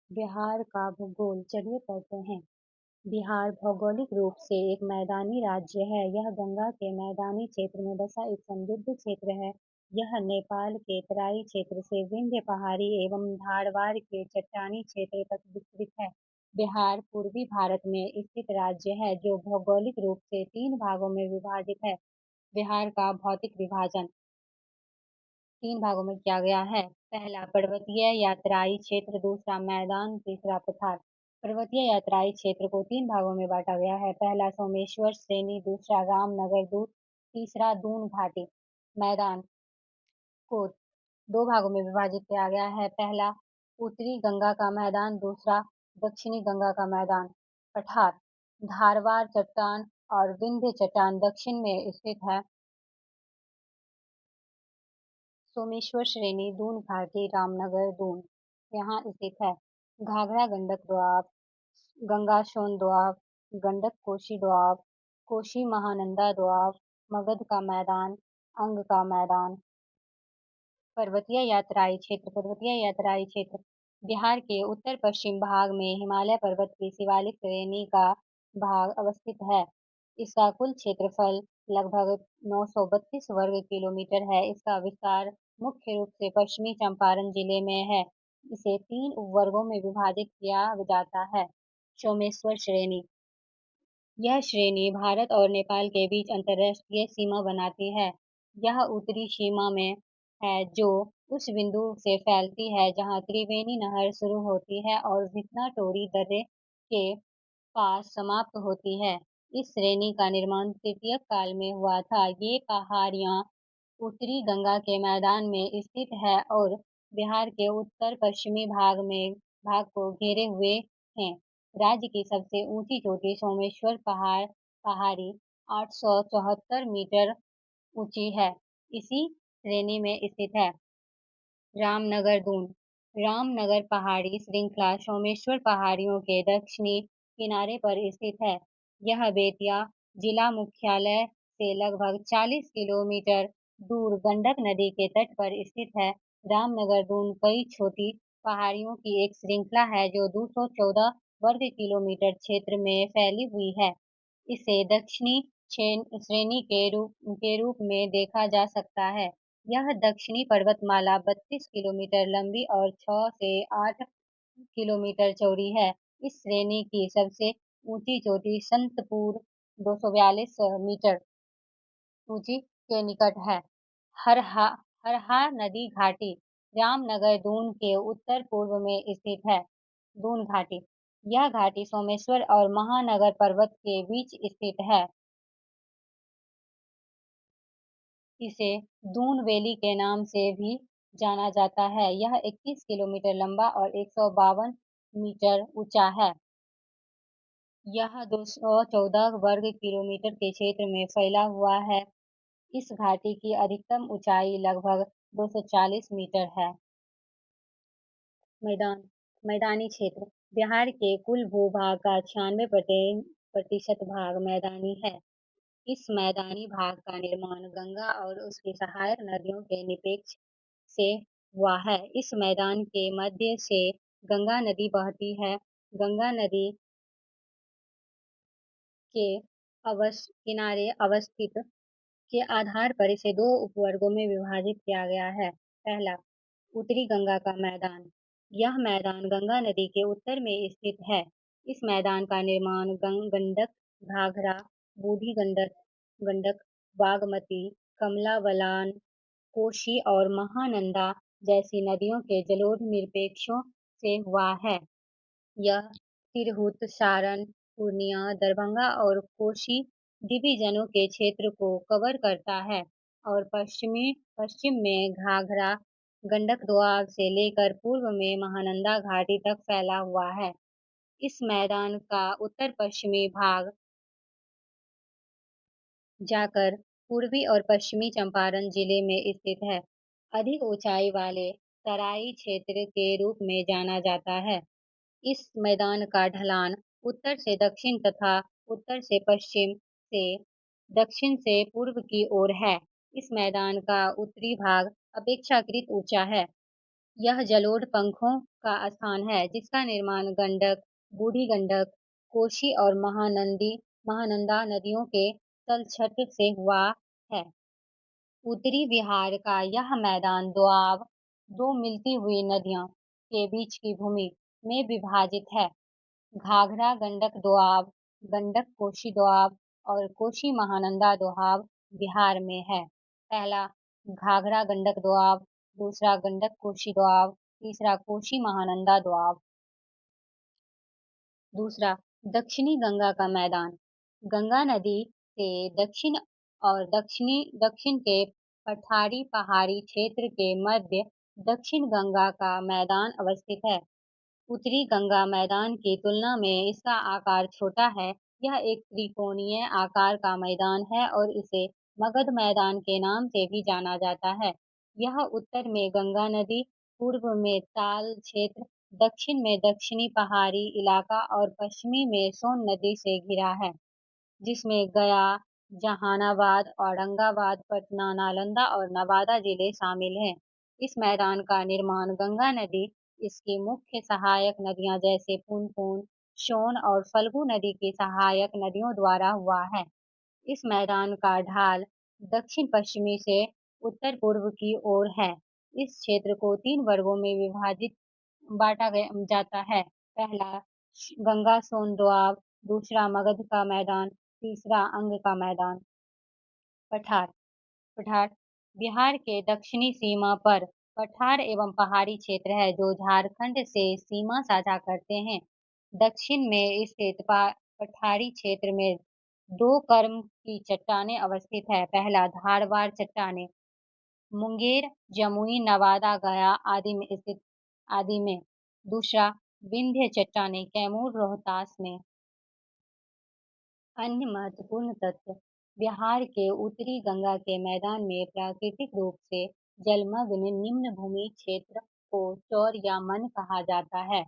बिहार का भूगोल चलिए पढ़ते हैं। बिहार भौगोलिक रूप से एक मैदानी राज्य है। यह गंगा के मैदानी क्षेत्र में बसा एक समृद्ध क्षेत्र है। यह नेपाल के तराई क्षेत्र से विंध्य पहाड़ी एवं धारवाड़ के चट्टानी क्षेत्र तक विस्तृत है। बिहार पूर्वी भारत में स्थित राज्य है जो भौगोलिक रूप से 3 भागों में विभाजित है। बिहार का भौतिक विभाजन 3 भागों में किया गया है। पहला पर्वतीय या तराई क्षेत्र, दूसरा मैदान, तीसरा पठार। पर्वतीय या तराई क्षेत्र को 3 भागों में बांटा गया है। पहला सोमेश्वर श्रेणी, दूसरा रामनगर दूत, तीसरा दून घाटी। मैदान को 2 भागों में विभाजित किया गया है। पहला उत्तरी गंगा का मैदान, दूसरा दक्षिणी गंगा का मैदान। पठार धारवाड़ चट्टान और विंध्य चट्टान दक्षिण में स्थित है। सोमेश्वर श्रेणी, दून घाटी, रामनगर, दून यहाँ स्थित है। घाघरा गंडक दोआब, गंगा सोन दोआब, गंडक कोशी दोआब, कोशी महानंदा दोआब, मगध का मैदान, अंग का मैदान। पर्वतीय या तराई क्षेत्र, पर्वतीय या तराई क्षेत्र बिहार के उत्तर पश्चिम भाग में हिमालय पर्वत की शिवालिक श्रेणी का भाग अवस्थित है। इसका कुल क्षेत्रफल लगभग 932 वर्ग किलोमीटर है। इसका विस्तार मुख्य रूप से पश्चिमी चंपारण जिले में है। इसे 3 उपवर्गों में विभाजित किया जाता है। सोमेश्वर श्रेणी, यह श्रेणी भारत और नेपाल के बीच अंतर्राष्ट्रीय सीमा बनाती है। यह उत्तरी सीमा में है जो उस बिंदु से फैलती है जहां त्रिवेणी नहर शुरू होती है और भितना-टोरी दर्रे के पास समाप्त होती है। इस श्रेणी का निर्माण तृतीयक काल में हुआ था। ये पहाड़ियां उत्तरी गंगा के मैदान में स्थित है और बिहार के उत्तर पश्चिमी भाग को घेरे हुए हैं। राज्य की सबसे ऊंची चोटी सोमेश्वर पहाड़ी 874 मीटर ऊंची है। इसी श्रेणी में स्थित है। रामनगर दून, रामनगर पहाड़ी श्रृंखला सोमेश्वर पहाड़ियों के दक्षिणी किनारे पर स्थित है। यह बेतिया जिला मुख्यालय से लगभग 40 किलोमीटर दूर गंडक नदी के तट पर स्थित है। रामनगर दून कई छोटी पहाड़ियों की एक श्रृंखला है जो 214 वर्ग किलोमीटर क्षेत्र में फैली हुई है। इसे दक्षिणी श्रेणी के रूप में देखा जा सकता है। यह दक्षिणी पर्वतमाला 32 किलोमीटर लंबी और 6 से 8 किलोमीटर चौड़ी है। इस श्रेणी की सबसे ऊंची चोटी संतपुर 242 मीटर ऊंची के निकट है। हरहा हरहा नदी घाटी रामनगर दून के उत्तर पूर्व में स्थित है। दून घाटी, यह घाटी सोमेश्वर और महानगर पर्वत के बीच स्थित है। इसे दून वैली के नाम से भी जाना जाता है। यह 21 किलोमीटर लंबा और 152 मीटर ऊंचा है। यह 214 वर्ग किलोमीटर के क्षेत्र में फैला हुआ है। इस घाटी की अधिकतम ऊंचाई लगभग 240 मीटर है। मैदान मैदानी क्षेत्र बिहार के कुल भूभाग का 96% भाग मैदानी है। इस मैदानी भाग का निर्माण गंगा और उसकी सहायक नदियों के निपेक्ष से हुआ है। इस मैदान के मध्य से गंगा नदी बहती है। गंगा नदी के किनारे अवस्थित के आधार पर इसे 2 उपवर्गों में विभाजित किया गया है। पहला उत्तरी गंगा का मैदान, यह मैदान गंगा नदी के उत्तर में स्थित है। इस मैदान का निर्माण गंडक, घाघरा, बूढ़ी गंडक गंडक बागमती, कमला बलान, कोशी और महानंदा जैसी नदियों के जलोढ़ निरपेक्षों से हुआ है। यह तिरहुत, सारण, पूर्णिया, दरभंगा और कोशी डिवीजनों के क्षेत्र को कवर करता है और पश्चिम में घाघरा गंडक दोआब से लेकर पूर्व में महानंदा घाटी तक फैला हुआ है। इस मैदान का उत्तर पश्चिमी भाग जाकर पूर्वी और पश्चिमी चंपारण जिले में स्थित है। अधिक ऊंचाई वाले तराई क्षेत्र के रूप में जाना जाता है। इस मैदान का ढलान उत्तर से दक्षिण तथा उत्तर से पश्चिम से दक्षिण से पूर्व की ओर है। इस मैदान का उत्तरी भाग अपेक्षाकृत ऊंचा है। यह जलोढ़ पंखों का स्थान है जिसका निर्माण गंडक, बूढ़ी गंडक, कोसी और महानंदा नदियों के तलछट से हुआ है। उत्तरी बिहार का यह मैदान दोआब, दो मिलती हुई नदियों के बीच की भूमि में विभाजित है। घाघरा गंडक दोआब, गंडक कोसी दोआब और कोसी महानंदा दोआब बिहार में है। पहला घाघरा गंडक दोआब, दूसरा गंडक कोसी दोआब, तीसरा कोसी महानंदा दोआब। दूसरा, दक्षिणी गंगा का मैदान। गंगा नदी से दक्षिण के पठारी पहाड़ी क्षेत्र के मध्य दक्षिण गंगा का मैदान अवस्थित है। उत्तरी गंगा मैदान की तुलना में इसका आकार छोटा है। यह एक त्रिकोणीय आकार का मैदान है और इसे मगध मैदान के नाम से भी जाना जाता है। यह उत्तर में गंगा नदी, पूर्व में ताल क्षेत्र, दक्षिण में दक्षिणी पहाड़ी इलाका और पश्चिमी में सोन नदी से घिरा है, जिसमें गया, जहानाबाद, औरंगाबाद, पटना, नालंदा और नवादा जिले शामिल हैं। इस मैदान का निर्माण गंगा नदी, इसकी मुख्य सहायक नदियां जैसे पुनपुन, सोन और फल्गु नदी की सहायक नदियों द्वारा हुआ है। इस मैदान का ढाल दक्षिण पश्चिमी से उत्तर पूर्व की ओर है। इस क्षेत्र को 3 वर्गों में विभाजित बाँटा जाता है। पहला गंगा सोन दोआब, दूसरा मगध का मैदान, तीसरा अंग का मैदान। पठार पठार बिहार के दक्षिणी सीमा पर पठार एवं पहाड़ी क्षेत्र है जो झारखंड से सीमा साझा करते हैं। दक्षिण में स्थित पठारी क्षेत्र में दो कर्म की चट्टानें अवस्थित है। पहला धारवाड़ चट्टानें मुंगेर, जमुई, नवादा, गया आदि में। दूसरा विंध्य चट्टानें कैमूर, रोहतास में। अन्य महत्वपूर्ण तथ्य बिहार के उत्तरी गंगा के मैदान में प्राकृतिक रूप से जलमग्न निम्न भूमि क्षेत्र को चौर या मन कहा जाता है।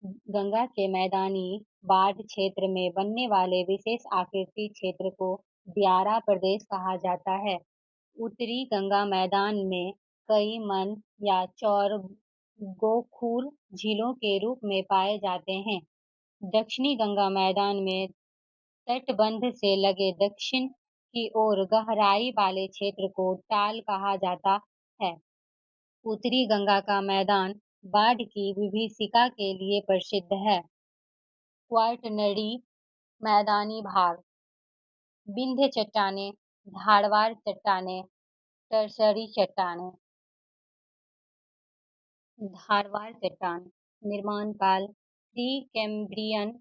गंगा के मैदानी बाढ़ क्षेत्र में बनने वाले विशेष आकृति क्षेत्र को दियारा प्रदेश कहा जाता है। उत्तरी गंगा मैदान में कई मन या चौर गोखूर झीलों के रूप में पाए जाते हैं। दक्षिणी गंगा मैदान में तटबंध से लगे दक्षिण की ओर गहराई वाले क्षेत्र को टाल कहा जाता है। उत्तरी गंगा का मैदान बाढ़ की विभीषिका के लिए प्रसिद्ध है। क्वाटरनरी मैदानी भाग, विंध्य चट्टानें, धारवाड़ चट्टानें, टर्सरी चट्टानें। धारवाड़ चट्टान निर्माण काल प्री कैम्ब्रियन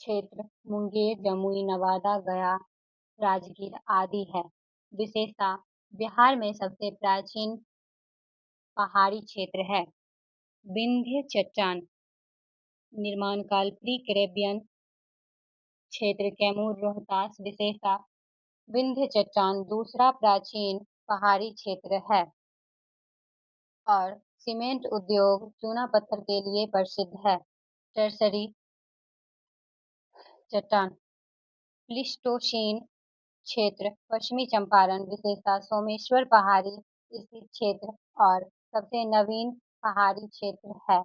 क्षेत्र मुंगेर, जमुई, नवादा, गया, राजगीर आदि है। विशेषता बिहार में सबसे प्राचीन पहाड़ी क्षेत्र है। विंध्य चट्टान निर्माण काल प्री कैम्ब्रियन क्षेत्र कैमूर, रोहतास। विशेषता विंध्य चट्टान दूसरा प्राचीन पहाड़ी क्षेत्र है और सीमेंट उद्योग, चूना पत्थर के लिए प्रसिद्ध है। टर्सरी चट्टान प्लीस्टोसीन क्षेत्र पश्चिमी चंपारण। विशेषता सोमेश्वर पहाड़ी स्थित क्षेत्र और सबसे नवीन पहाड़ी क्षेत्र है।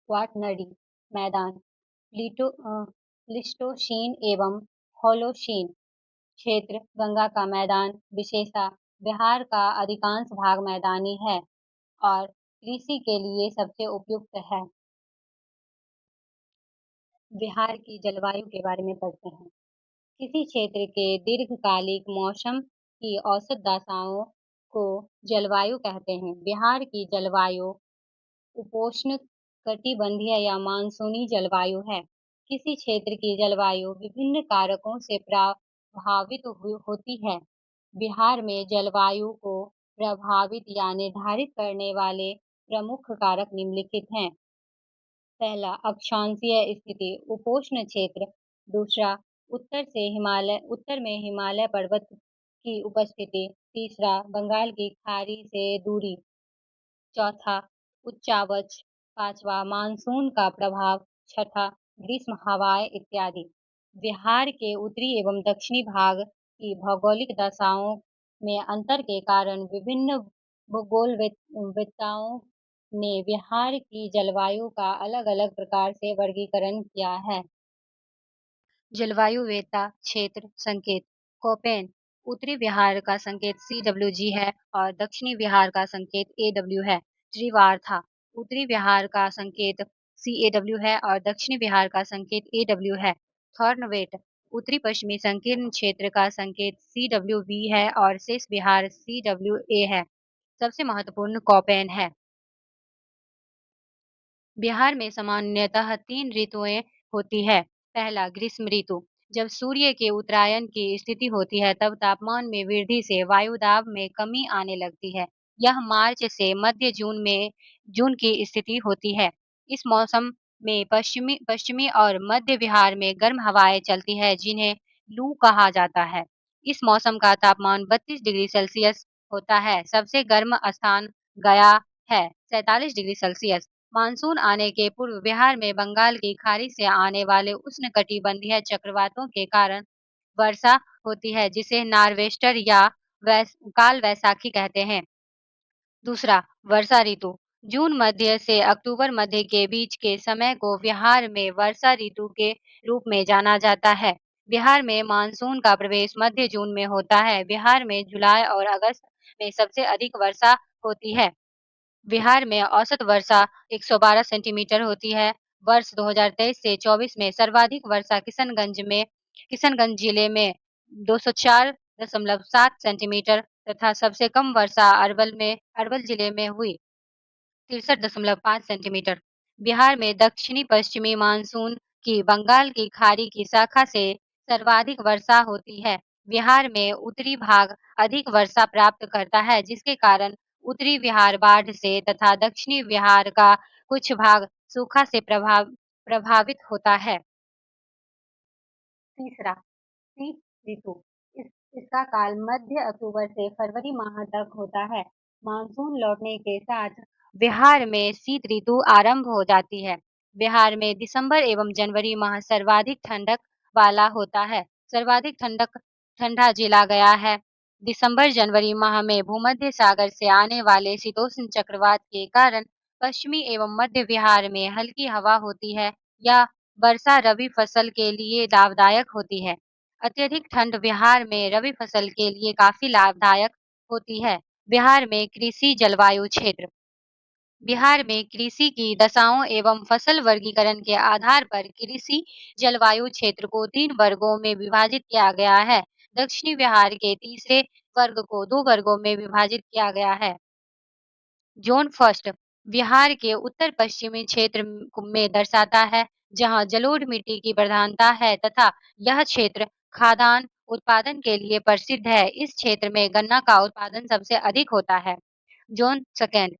क्वाटरनरी मैदान प्लीस्टोसीन एवं होलोसीन क्षेत्र गंगा का मैदान। विशेषता बिहार का अधिकांश भाग मैदानी है और कृषि के लिए सबसे उपयुक्त है। बिहार की जलवायु के बारे में पढ़ते हैं। किसी क्षेत्र के दीर्घकालिक मौसम की औसत दशाओं को जलवायु कहते हैं। बिहार की जलवायु उपोष्ण कटिबंधीय या मानसूनी जलवायु है। किसी क्षेत्र की जलवायु विभिन्न कारकों से प्रभावित होती है। बिहार में जलवायु को प्रभावित या निर्धारित करने वाले प्रमुख कारक निम्नलिखित हैं। पहला अक्षांशीय स्थिति उपोष्ण क्षेत्र। दूसरा उत्तर में हिमालय पर्वत की उपस्थिति। तीसरा बंगाल की खाड़ी से दूरी। चौथा उच्चावच। पांचवा मानसून का प्रभाव। छठा ग्रीष्म हवाएं इत्यादि। बिहार के उत्तरी एवं दक्षिणी भाग की भौगोलिक दशाओं में अंतर के कारण विभिन्न भूगोलविदताओं ने बिहार की जलवायु का अलग-अलग प्रकार से वर्गीकरण किया है। जलवायु वेता क्षेत्र संकेत कोपेन उत्तरी बिहार का संकेत CWG है और दक्षिणी बिहार का संकेत AW है। त्रिवार्था उत्तरी बिहार का संकेत CAW है और दक्षिणी बिहार का संकेत AW है। थॉर्नवेट उत्तरी पश्चिमी संकीर्ण क्षेत्र का संकेत CWB है और शेष बिहार CWA है। सबसे महत्वपूर्ण कोपेन है। बिहार में सामान्यतः 3 ऋतुएँ होती है। पहला ग्रीष्म ऋतु, जब सूर्य के उत्तरायण की स्थिति होती है तब तापमान में वृद्धि से वायु दाब में कमी आने लगती है। यह मार्च से मध्य जून की स्थिति होती है। इस मौसम में पश्चिमी पश्चिमी और मध्य बिहार में गर्म हवाएँ चलती है जिन्हें लू कहा जाता है। इस मौसम का तापमान 32 डिग्री सेल्सियस होता है। सबसे गर्म स्थान गया है 47 डिग्री सेल्सियस। मानसून आने के पूर्व बिहार में बंगाल की खाड़ी से आने वाले उष्णकटिबंधीय चक्रवातों के कारण वर्षा होती है जिसे नार्वेस्टर या काल वैसाखी कहते हैं। दूसरा वर्षा ऋतु जून मध्य से अक्टूबर मध्य के बीच के समय को बिहार में वर्षा ऋतु के रूप में जाना जाता है। बिहार में मानसून का प्रवेश मध्य जून में होता है। बिहार में जुलाई और अगस्त में सबसे अधिक वर्षा होती है। बिहार में औसत वर्षा 112 सेंटीमीटर होती है। वर्ष 2023 से 24 में सर्वाधिक वर्षा किशनगंज जिले में 204.7 सेंटीमीटर तथा सबसे कम वर्षा अरवल जिले में हुई 63.5 सेंटीमीटर। बिहार में दक्षिणी पश्चिमी मानसून की बंगाल की खाड़ी की शाखा से सर्वाधिक वर्षा होती है। बिहार में उत्तरी भाग अधिक वर्षा प्राप्त करता है जिसके कारण उत्तरी बिहार बाढ़ से तथा दक्षिणी बिहार का कुछ भाग सूखा से प्रभावित होता है। तीसरा शीत ऋतु इस इसका काल मध्य अक्टूबर से फरवरी माह तक होता है। मानसून लौटने के साथ बिहार में शीत ऋतु आरंभ हो जाती है। बिहार में दिसंबर एवं जनवरी माह सर्वाधिक ठंडक वाला होता है। सर्वाधिक ठंडा जिला गया है। दिसंबर जनवरी माह में भूमध्य सागर से आने वाले शीतोष्ण चक्रवात के कारण पश्चिमी एवं मध्य बिहार में हल्की हवा होती है या वर्षा रबी फसल के लिए लाभदायक होती है। अत्यधिक ठंड बिहार में रबी फसल के लिए काफी लाभदायक होती है। बिहार में कृषि जलवायु क्षेत्र बिहार में कृषि की दशाओं एवं फसल वर्गीकरण के आधार पर कृषि जलवायु क्षेत्र को 3 वर्गों में विभाजित किया गया है। दक्षिणी बिहार के तीसरे वर्ग को 2 वर्गों में विभाजित किया गया है। ज़ोन फर्स्ट बिहार के उत्तर पश्चिमी क्षेत्र में दर्शाता है जहां जलोढ़ मिट्टी की प्रधानता है तथा यह क्षेत्र खाद्यान्न उत्पादन के लिए प्रसिद्ध है। इस क्षेत्र में गन्ना का उत्पादन सबसे अधिक होता है। ज़ोन सेकेंड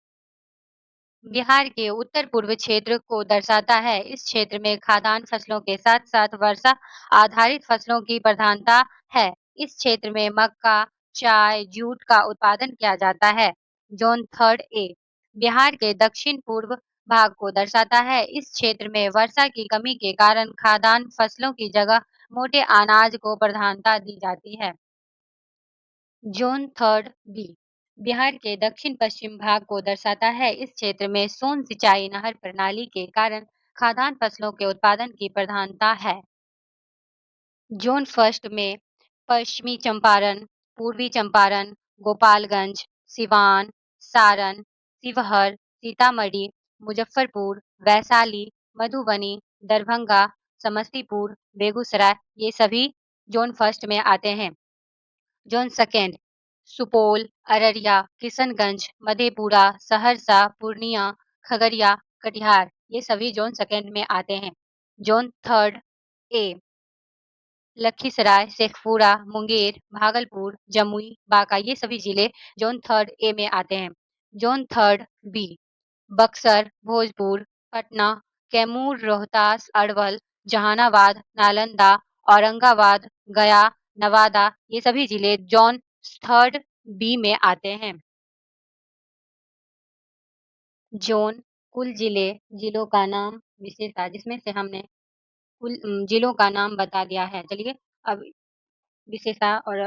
बिहार के उत्तर पूर्व क्षेत्र को दर्शाता है। इस क्षेत्र में खाद्यान्न फसलों के साथ-साथ वर्षा आधारित फसलों की प्रधानता है। इस क्षेत्र में मक्का, चाय, जूट का उत्पादन किया जाता है। ज़ोन थर्ड ए बिहार के दक्षिण पूर्व भाग को दर्शाता है। इस क्षेत्र में वर्षा की कमी के कारण खाद्यान्न फसलों की जगह मोटे अनाज को प्रधानता दी जाती है। ज़ोन थर्ड बी बिहार के दक्षिण पश्चिम भाग को दर्शाता है। इस क्षेत्र में सोन सिंचाई नहर प्रणाली के कारण खाद्यान्न फसलों के उत्पादन की प्रधानता है। ज़ोन फर्स्ट में पश्चिमी चंपारण, पूर्वी चंपारण, गोपालगंज, सिवान, सारण, शिवहर, सीतामढ़ी, मुजफ्फरपुर, वैशाली, मधुबनी, दरभंगा, समस्तीपुर, बेगूसराय ये सभी ज़ोन फर्स्ट में आते हैं। ज़ोन सेकेंड सुपौल, अररिया, किशनगंज, मधेपुरा, सहरसा, पूर्णिया, खगड़िया, कटिहार ये सभी ज़ोन सेकेंड में आते हैं। Zone third A Lakhisarai, Sheikhpura, Munger, Bhagalpur, Jamui, Banka ये सभी जिले ज़ोन थर्ड ए में आते हैं। Zone third B Buxar, Bhojpur, Patna, Kaimur, Rohtas, Arwal, Jehanabad, Nalanda, Aurangabad, Gaya, Nawada ये सभी जिले ज़ोन थर्ड बी में आते हैं। ज़ोन कुल जिलों का नाम विशेषता जिसमें से हमने जिलों का नाम बता दिया है। चलिए अब विशेषता और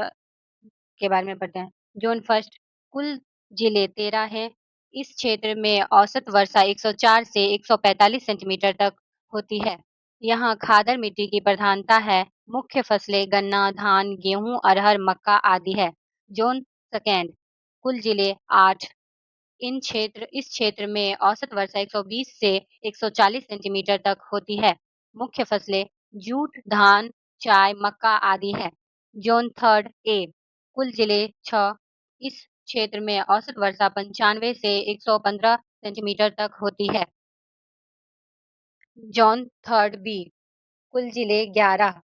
के बारे में पढ़ते हैं। ज़ोन फर्स्ट कुल जिले 13 हैं। इस क्षेत्र में औसत वर्षा 104 से 145 सेंटीमीटर तक होती है। यहाँ खादर मिट्टी की प्रधानता है। मुख्य फसलें गन्ना, धान, गेहूं, अरहर, मक्का आदि है। जोन सेकेंड, कुल जिले 8। इस क्षेत्र में औसत वर्षा 120 से 140 सेंटीमीटर तक होती है। मुख्य फसलें जूट, धान, चाय, मक्का आदि है। जोन थर्ड ए, कुल जिले 6। इस क्षेत्र में औसत वर्षा 95 से 115 सेंटीमीटर तक होती है। जोन थर्ड बी, कुल जिले 11।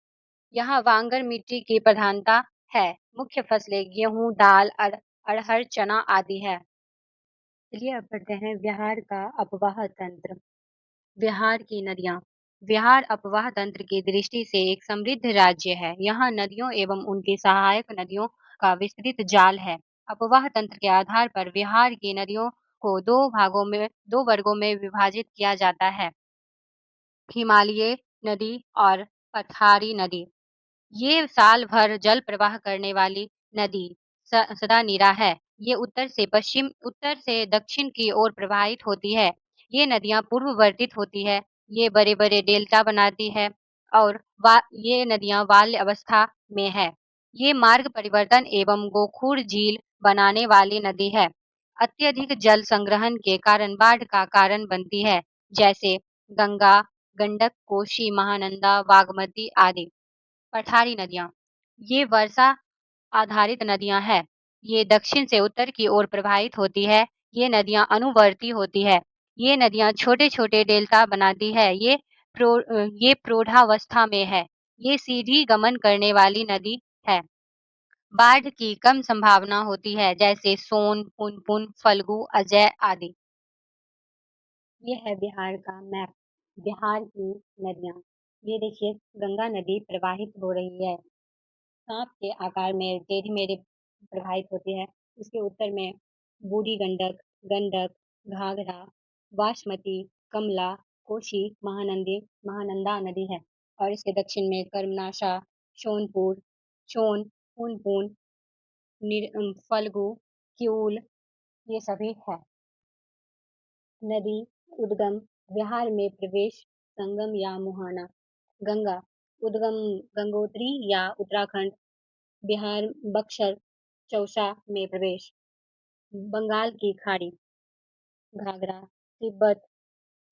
यहाँ वांगर मिट्टी की प्रधानता है। मुख्य फसलें गेहूं, दाल, अरहर, चना आदि है। चलिए अब बढ़ते हैं बिहार का अपवाह तंत्र। बिहार की नदियाँ। बिहार अपवाह तंत्र की दृष्टि से एक समृद्ध राज्य है। यहाँ नदियों एवं उनकी सहायक नदियों का विस्तृत जाल है। अपवाह तंत्र के आधार पर बिहार की नदियों को दो वर्गों में विभाजित किया जाता है। हिमालयी नदी और पठारी नदी। ये साल भर जल प्रवाह करने वाली नदी सदा नीरा है। ये उत्तर से दक्षिण की ओर प्रवाहित होती है। ये नदियां पूर्ववर्तित होती है। ये बड़े बड़े डेल्टा बनाती है और ये नदियां बाल्य अवस्था में है। ये मार्ग परिवर्तन एवं गोखूर झील बनाने वाली नदी है। अत्यधिक जल संग्रहण के कारण बाढ़ का कारण बनती है, जैसे गंगा, गंडक, कोशी, महानंदा, बागमती आदि। पठारी नदियाँ। ये वर्षा आधारित नदियाँ हैं। ये दक्षिण से उत्तर की ओर प्रवाहित होती है। ये नदियाँ अनुवर्ती होती है। ये नदियाँ छोटे-छोटे डेल्टा बनाती है। ये प्रौढ़ावस्था में है। ये सीधी गमन करने वाली नदी है। बाढ़ की कम संभावना होती है, जैसे सोन, पुनपुन, फल्गु, अजय आदि। ये है बिहार का मैप। बिहार की नदियाँ। ये देखिए गंगा नदी प्रवाहित हो रही है। सांप के आकार में टेढ़ी-मेढ़ी प्रवाहित होती है। इसके उत्तर में बूढ़ी गंडक, गंडक, घाघरा, बासमती, कमला, कोशी, महानंदा नदी है और इसके दक्षिण में कर्मनाशा, सोनपुर, सोन, पुनपुन, फल्गु, किऊल ये सभी है। नदी उद्गम बिहार में प्रवेश, संगम या मुहाना। गंगा उद्गम गंगोत्री या उत्तराखंड, बिहार, बक्सर, चौसा में प्रवेश। बंगाल की खाड़ी, घाघरा, तिब्बत,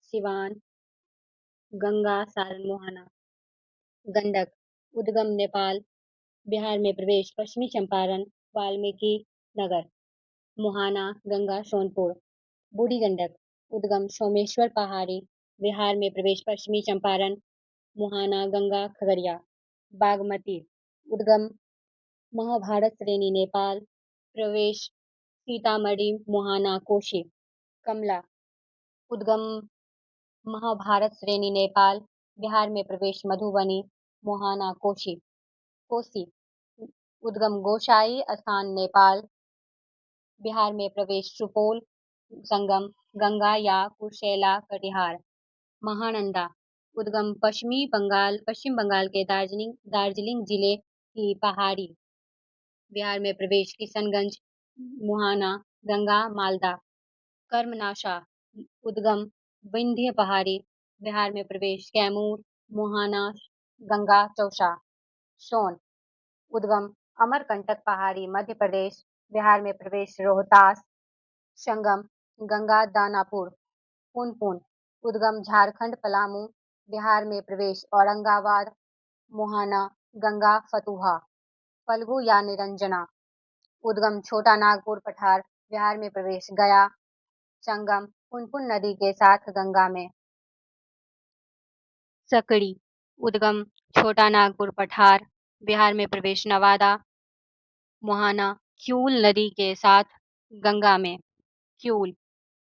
सिवान, गंगा, सारण, मुहाना। गंडक उद्गम नेपाल, बिहार में प्रवेश, पश्चिमी चंपारण, वाल्मीकि नगर। मुहाना, गंगा, सोनपुर। बूढ़ी गंडक उद्गम सोमेश्वर पहाड़ी, बिहार में प्रवेश, पश्चिमी चंपारण, मुहाना, गंगा, खगड़िया। बागमती उद्गम महाभारत श्रेणी, नेपाल, प्रवेश सीतामढ़ी, मुहाना, कोशी। कमला उद्गम महाभारत श्रेणी, नेपाल, बिहार में प्रवेश, मधुबनी, मुहाना, कोशी। कोसी उद्गम गोसाई स्थान, नेपाल, बिहार में प्रवेश, सुपौल, संगम, गंगा या कुर्सेला, कटिहार। महानंदा उद्गम पश्चिम बंगाल के दार्जिलिंग जिले की पहाड़ी, बिहार में प्रवेश, किशनगंज, मुहाना, गंगा, मालदा। कर्मनाशा उद्गम विंध्य पहाड़ी, बिहार में प्रवेश, कैमूर, मुहाना, गंगा, चौसा। सोन उद्गम अमरकंटक पहाड़ी, मध्य प्रदेश, बिहार में प्रवेश, रोहतास, संगम, गंगा, दानापुर। पुनपुन उद्गम झारखंड, पलामू, बिहार में प्रवेश, औरंगाबाद, मुहाना, गंगा, फतुहा। फल्गु या निरंजना उद्गम छोटा नागपुर, पठार, बिहार में प्रवेश, गया, संगम पुनपुन नदी के साथ गंगा में। सकड़ी उद्गम छोटा नागपुर, पठार, बिहार में प्रवेश, नवादा, मुहाना, क्यूल नदी के साथ गंगा में। क्यूल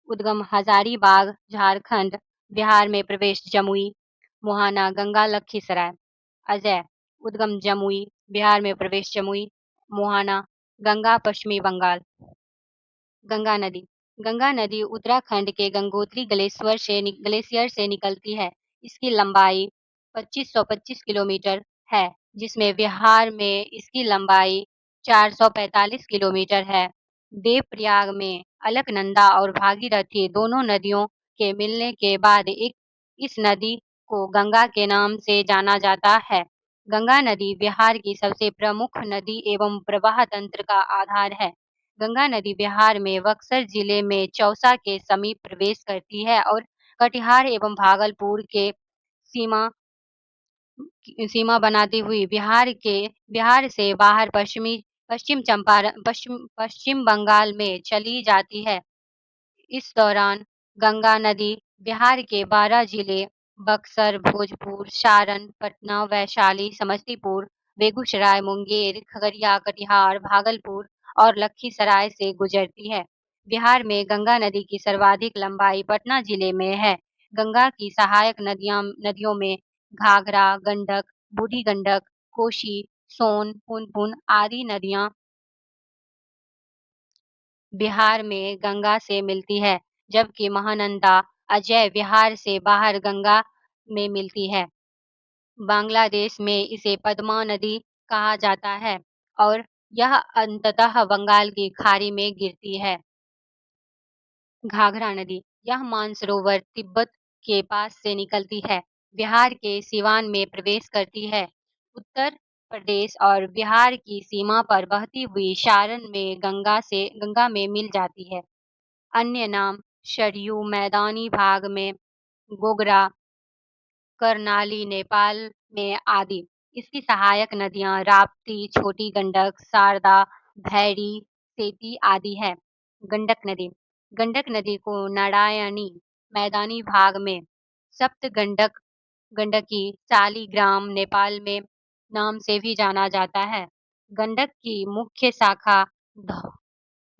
उद्गम हजारीबाग, झारखंड, बिहार में प्रवेश, जमुई, मुहाना, गंगा, लखीसराय। अजय उद्गम जमुई, बिहार में प्रवेश, जमुई, मुहाना, गंगा, पश्चिमी बंगाल। गंगा नदी उत्तराखंड के गंगोत्री ग्लेशियर से निकलती है। इसकी लंबाई 2525 किलोमीटर है, जिसमें बिहार में इसकी लंबाई 445 किलोमीटर है। देवप्रयाग में अलकनंदा और भागीरथी दोनों नदियों के मिलने के बाद एक इस नदी को गंगा के नाम से जाना जाता है। गंगा नदी बिहार की सबसे प्रमुख नदी एवं प्रवाह तंत्र का आधार है। गंगा नदी बिहार में बक्सर जिले में चौसा के समीप प्रवेश करती है और कटिहार एवं भागलपुर के सीमा सीमा बनाती हुई बिहार से बाहर पश्चिम बंगाल में चली जाती है। इस दौरान गंगा नदी बिहार के 12 जिले बक्सर, भोजपुर, सारण, पटना, वैशाली, समस्तीपुर, बेगूसराय, मुंगेर, खगड़िया, कटिहार, भागलपुर और लखीसराय से गुजरती है। बिहार में गंगा नदी की सर्वाधिक लंबाई पटना जिले में है। गंगा की सहायक नदियों में घाघरा, गंडक, बूढ़ी गंडक, कोसी, सोन, पुनपुन आदि नदियां बिहार में गंगा से मिलती है, जबकि महानंदा अजय बिहार से बाहर गंगा में मिलती है। बांग्लादेश में इसे पद्मा नदी कहा जाता है और यह अंततः बंगाल की खाड़ी में गिरती है। घाघरा नदी, यह मानसरोवर तिब्बत के पास से निकलती है, बिहार के सिवान में प्रवेश करती है। उत्तर प्रदेश और बिहार की सीमा पर बहती हुई सारण में गंगा में मिल जाती है। अन्य नाम सरयू मैदानी भाग में गोगरा, कर्नाली नेपाल में आदि। इसकी सहायक नदियां राप्ती, छोटी गंडक, शारदा, भैरी, सेती आदि है। गंडक नदी, गंडक नदी को नारायणी मैदानी भाग में सप्त गंडकी शालिग्राम नेपाल में नाम से भी जाना जाता है। गंडक की मुख्य शाखा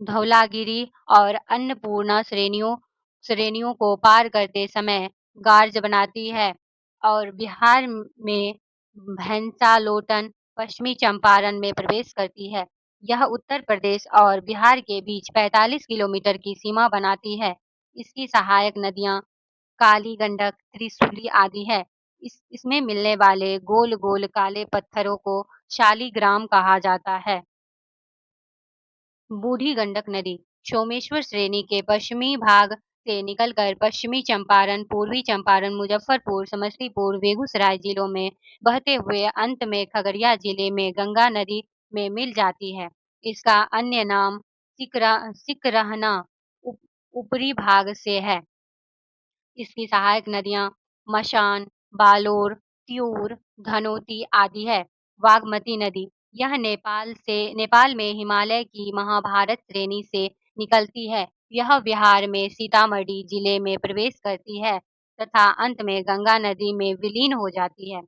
धौलागिरी और अन्नपूर्णा श्रेणियों को पार करते समय गार्ज बनाती है और बिहार में भैंसालोटन पश्चिमी चंपारण में प्रवेश करती है। यह उत्तर प्रदेश और बिहार के बीच 45 किलोमीटर की सीमा बनाती है। इसकी सहायक नदियां काली गंडक, त्रिशूली आदि है। इसमें मिलने वाले गोल गोल काले पत्थरों को शालिग्राम कहा जाता है। बूढ़ी गंडक नदी सोमेश्वर श्रेणी के पश्चिमी भाग से निकलकर पश्चिमी चंपारण, पूर्वी चंपारण, मुजफ्फरपुर, समस्तीपुर, बेगूसराय जिलों में बहते हुए अंत में खगड़िया जिले में गंगा नदी में मिल जाती है। इसका अन्य नाम सिकरहना ऊपरी भाग से है। इसकी सहायक नदियां मशान, बालोर, त्यूर, धनोती आदि है। बागमती नदी, यह नेपाल में हिमालय की महाभारत श्रेणी से निकलती है। यह बिहार में सीतामढ़ी जिले में प्रवेश करती है तथा अंत में गंगा नदी में विलीन हो जाती है।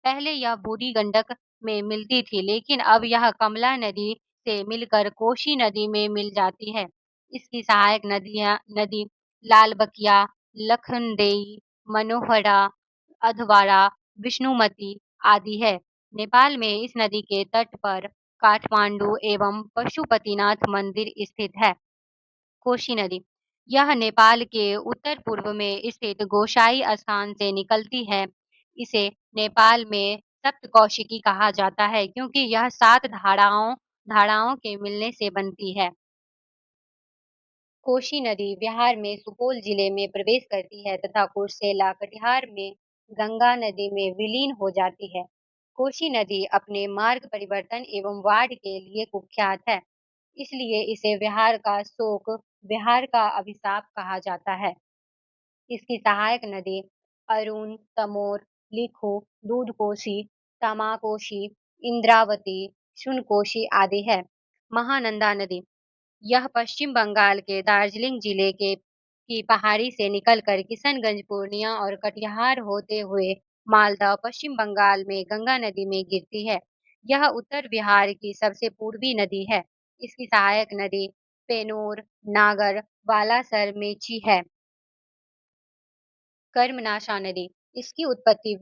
पहले यह बूढ़ी गंडक में मिलती थी, लेकिन अब यह कमला नदी से मिलकर कोसी नदी में मिल जाती है। इसकी सहायक नदी लालबकिया, लखनदेई, मनोहरा, अधवारा, विष्णुमती आदि है। नेपाल में इस नदी के तट पर काठमांडू एवं पशुपतिनाथ मंदिर स्थित है। कोशी नदी, यह नेपाल के उत्तर पूर्व में स्थित गोसाई स्थान से निकलती है। इसे नेपाल में सप्तकोशिकी कहा जाता है क्योंकि यह 7 धाराओं के मिलने से बनती है। कोशी नदी बिहार में सुपौल जिले में प्रवेश करती है तथा कुर्सेला, कटिहार में गंगा नदी में विलीन हो जाती है। कोशी नदी अपने मार्ग परिवर्तन एवं बाढ़ के लिए कुख्यात है, इसलिए इसे बिहार का शोक, बिहार का अभिशाप कहा जाता है। इसकी सहायक नदी अरुण, तमोर, लिखो, दूधकोशी, तमाकोशी, इंद्रावती, शुनकोशी आदि है। महानंदा नदी, यह पश्चिम बंगाल के दार्जिलिंग जिले की पहाड़ी से निकलकर किशनगंज, पूर्णिया और कटिहार होते हुए मालदा, पश्चिम बंगाल में गंगा नदी में गिरती है। यह उत्तर बिहार की सबसे पूर्वी नदी है। इसकी सहायक नदी पेनोर, नागर, बालासर, मेची है। कर्मनाशा नदी, इसकी उत्पत्ति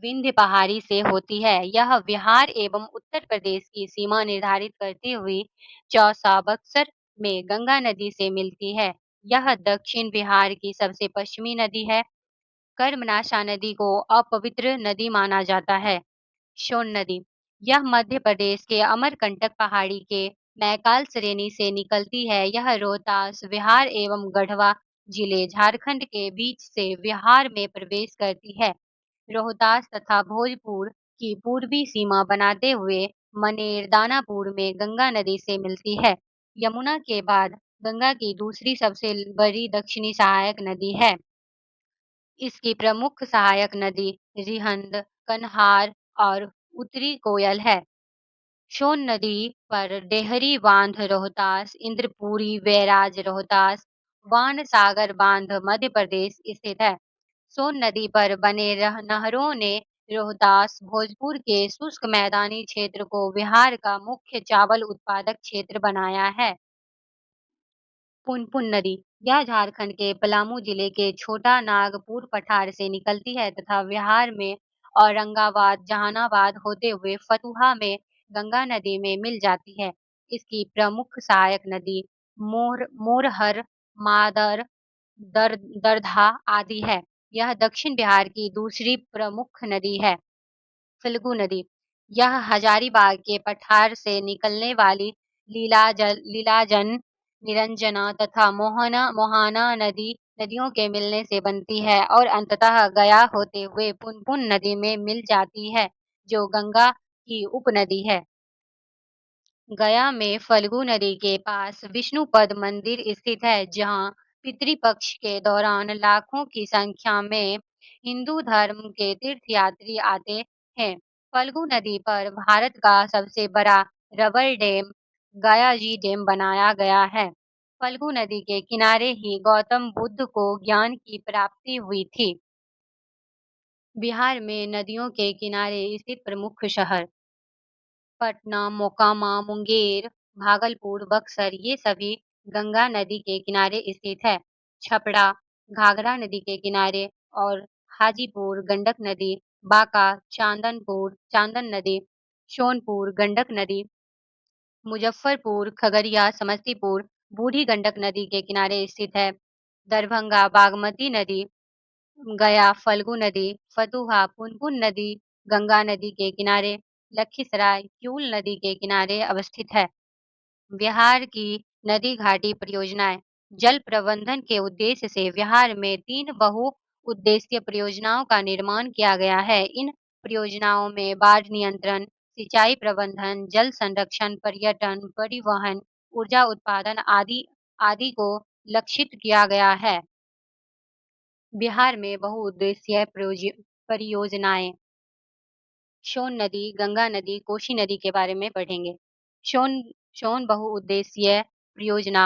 विंध्य पहाड़ी से होती है। यह बिहार एवं उत्तर प्रदेश की सीमा निर्धारित करती हुई चौसा बक्सर में गंगा नदी से मिलती है। यह दक्षिण बिहार की सबसे पश्चिमी नदी है। कर्मनाशा नदी को अपवित्र नदी माना जाता है। सोन नदी, यह मध्य प्रदेश के अमरकंटक पहाड़ी के मैकाल श्रेणी से निकलती है। यह रोहतास, बिहार एवं गढ़वा जिले झारखंड के बीच से बिहार में प्रवेश करती है। रोहतास तथा भोजपुर की पूर्वी सीमा बनाते हुए मनेर दानापुर में गंगा नदी से मिलती है। यमुना के बाद गंगा की दूसरी सबसे बड़ी दक्षिणी सहायक नदी है। इसकी प्रमुख सहायक नदी रिहंद, कन्हार और उत्तरी कोयल है। सोन नदी पर डेहरी बांध रोहतास, इंद्रपुरी बैराज रोहतास, बाण सागर बांध मध्य प्रदेश स्थित है। सोन नदी पर बने नहरों ने रोहतास, भोजपुर के शुष्क मैदानी क्षेत्र को बिहार का मुख्य चावल उत्पादक क्षेत्र बनाया है। पुनपुन नदी यह झारखंड के पलामू जिले के छोटा नागपुर पठार से निकलती है तथा बिहार में औरंगाबाद, जहानाबाद होते हुए फतुहा में गंगा नदी में मिल जाती है। इसकी प्रमुख सहायक नदी मोरहर, मादर, दरधा आदि है। यह दक्षिण बिहार की दूसरी प्रमुख नदी है। फल्गु नदी यह हजारीबाग के पठार से निकलने वाली लीलाजन, निरंजना तथा मोहाना नदियों के मिलने से बनती है और अंततः गया होते हुए पुनपुन नदी में मिल जाती है, जो गंगा की उपनदी है। गया में फल्गु नदी के पास विष्णुपद मंदिर स्थित है, जहां पितृपक्ष के दौरान लाखों की संख्या में हिंदू धर्म के तीर्थयात्री आते हैं। फल्गु नदी पर भारत का सबसे बड़ा रबर डैम गया जी डैम बनाया गया है। फल्गु नदी के किनारे ही गौतम बुद्ध को ज्ञान की प्राप्ति हुई थी। बिहार में नदियों के किनारे स्थित प्रमुख शहर पटना, मोकामा, मुंगेर, भागलपुर, बक्सर ये सभी गंगा नदी के किनारे स्थित है। छपरा घाघरा नदी के किनारे और हाजीपुर गंडक नदी, बांका चांदन नदी, सोनपुर गंडक नदी, मुजफ्फरपुर, खगड़िया, समस्तीपुर बूढ़ी गंडक नदी के किनारे स्थित है। दरभंगा बागमती नदी, गया फल्गु नदी, फतुहा पुनपुन नदी गंगा नदी के किनारे, लखीसराय क्यूल नदी के किनारे अवस्थित है। बिहार की नदी घाटी परियोजनाएं जल प्रबंधन के उद्देश्य से बिहार में 3 बहुउद्देशीय परियोजनाओं का निर्माण किया गया है। इन परियोजनाओं में बाढ़ नियंत्रण, सिंचाई प्रबंधन, जल संरक्षण, पर्यटन, परिवहन, ऊर्जा उत्पादन आदि आदि को लक्षित किया गया है। बिहार में बहुउद्देशीय परियोजनाएं सोन नदी, गंगा नदी, कोसी नदी के बारे में पढ़ेंगे। सोन सोन बहुउद्देशीय परियोजना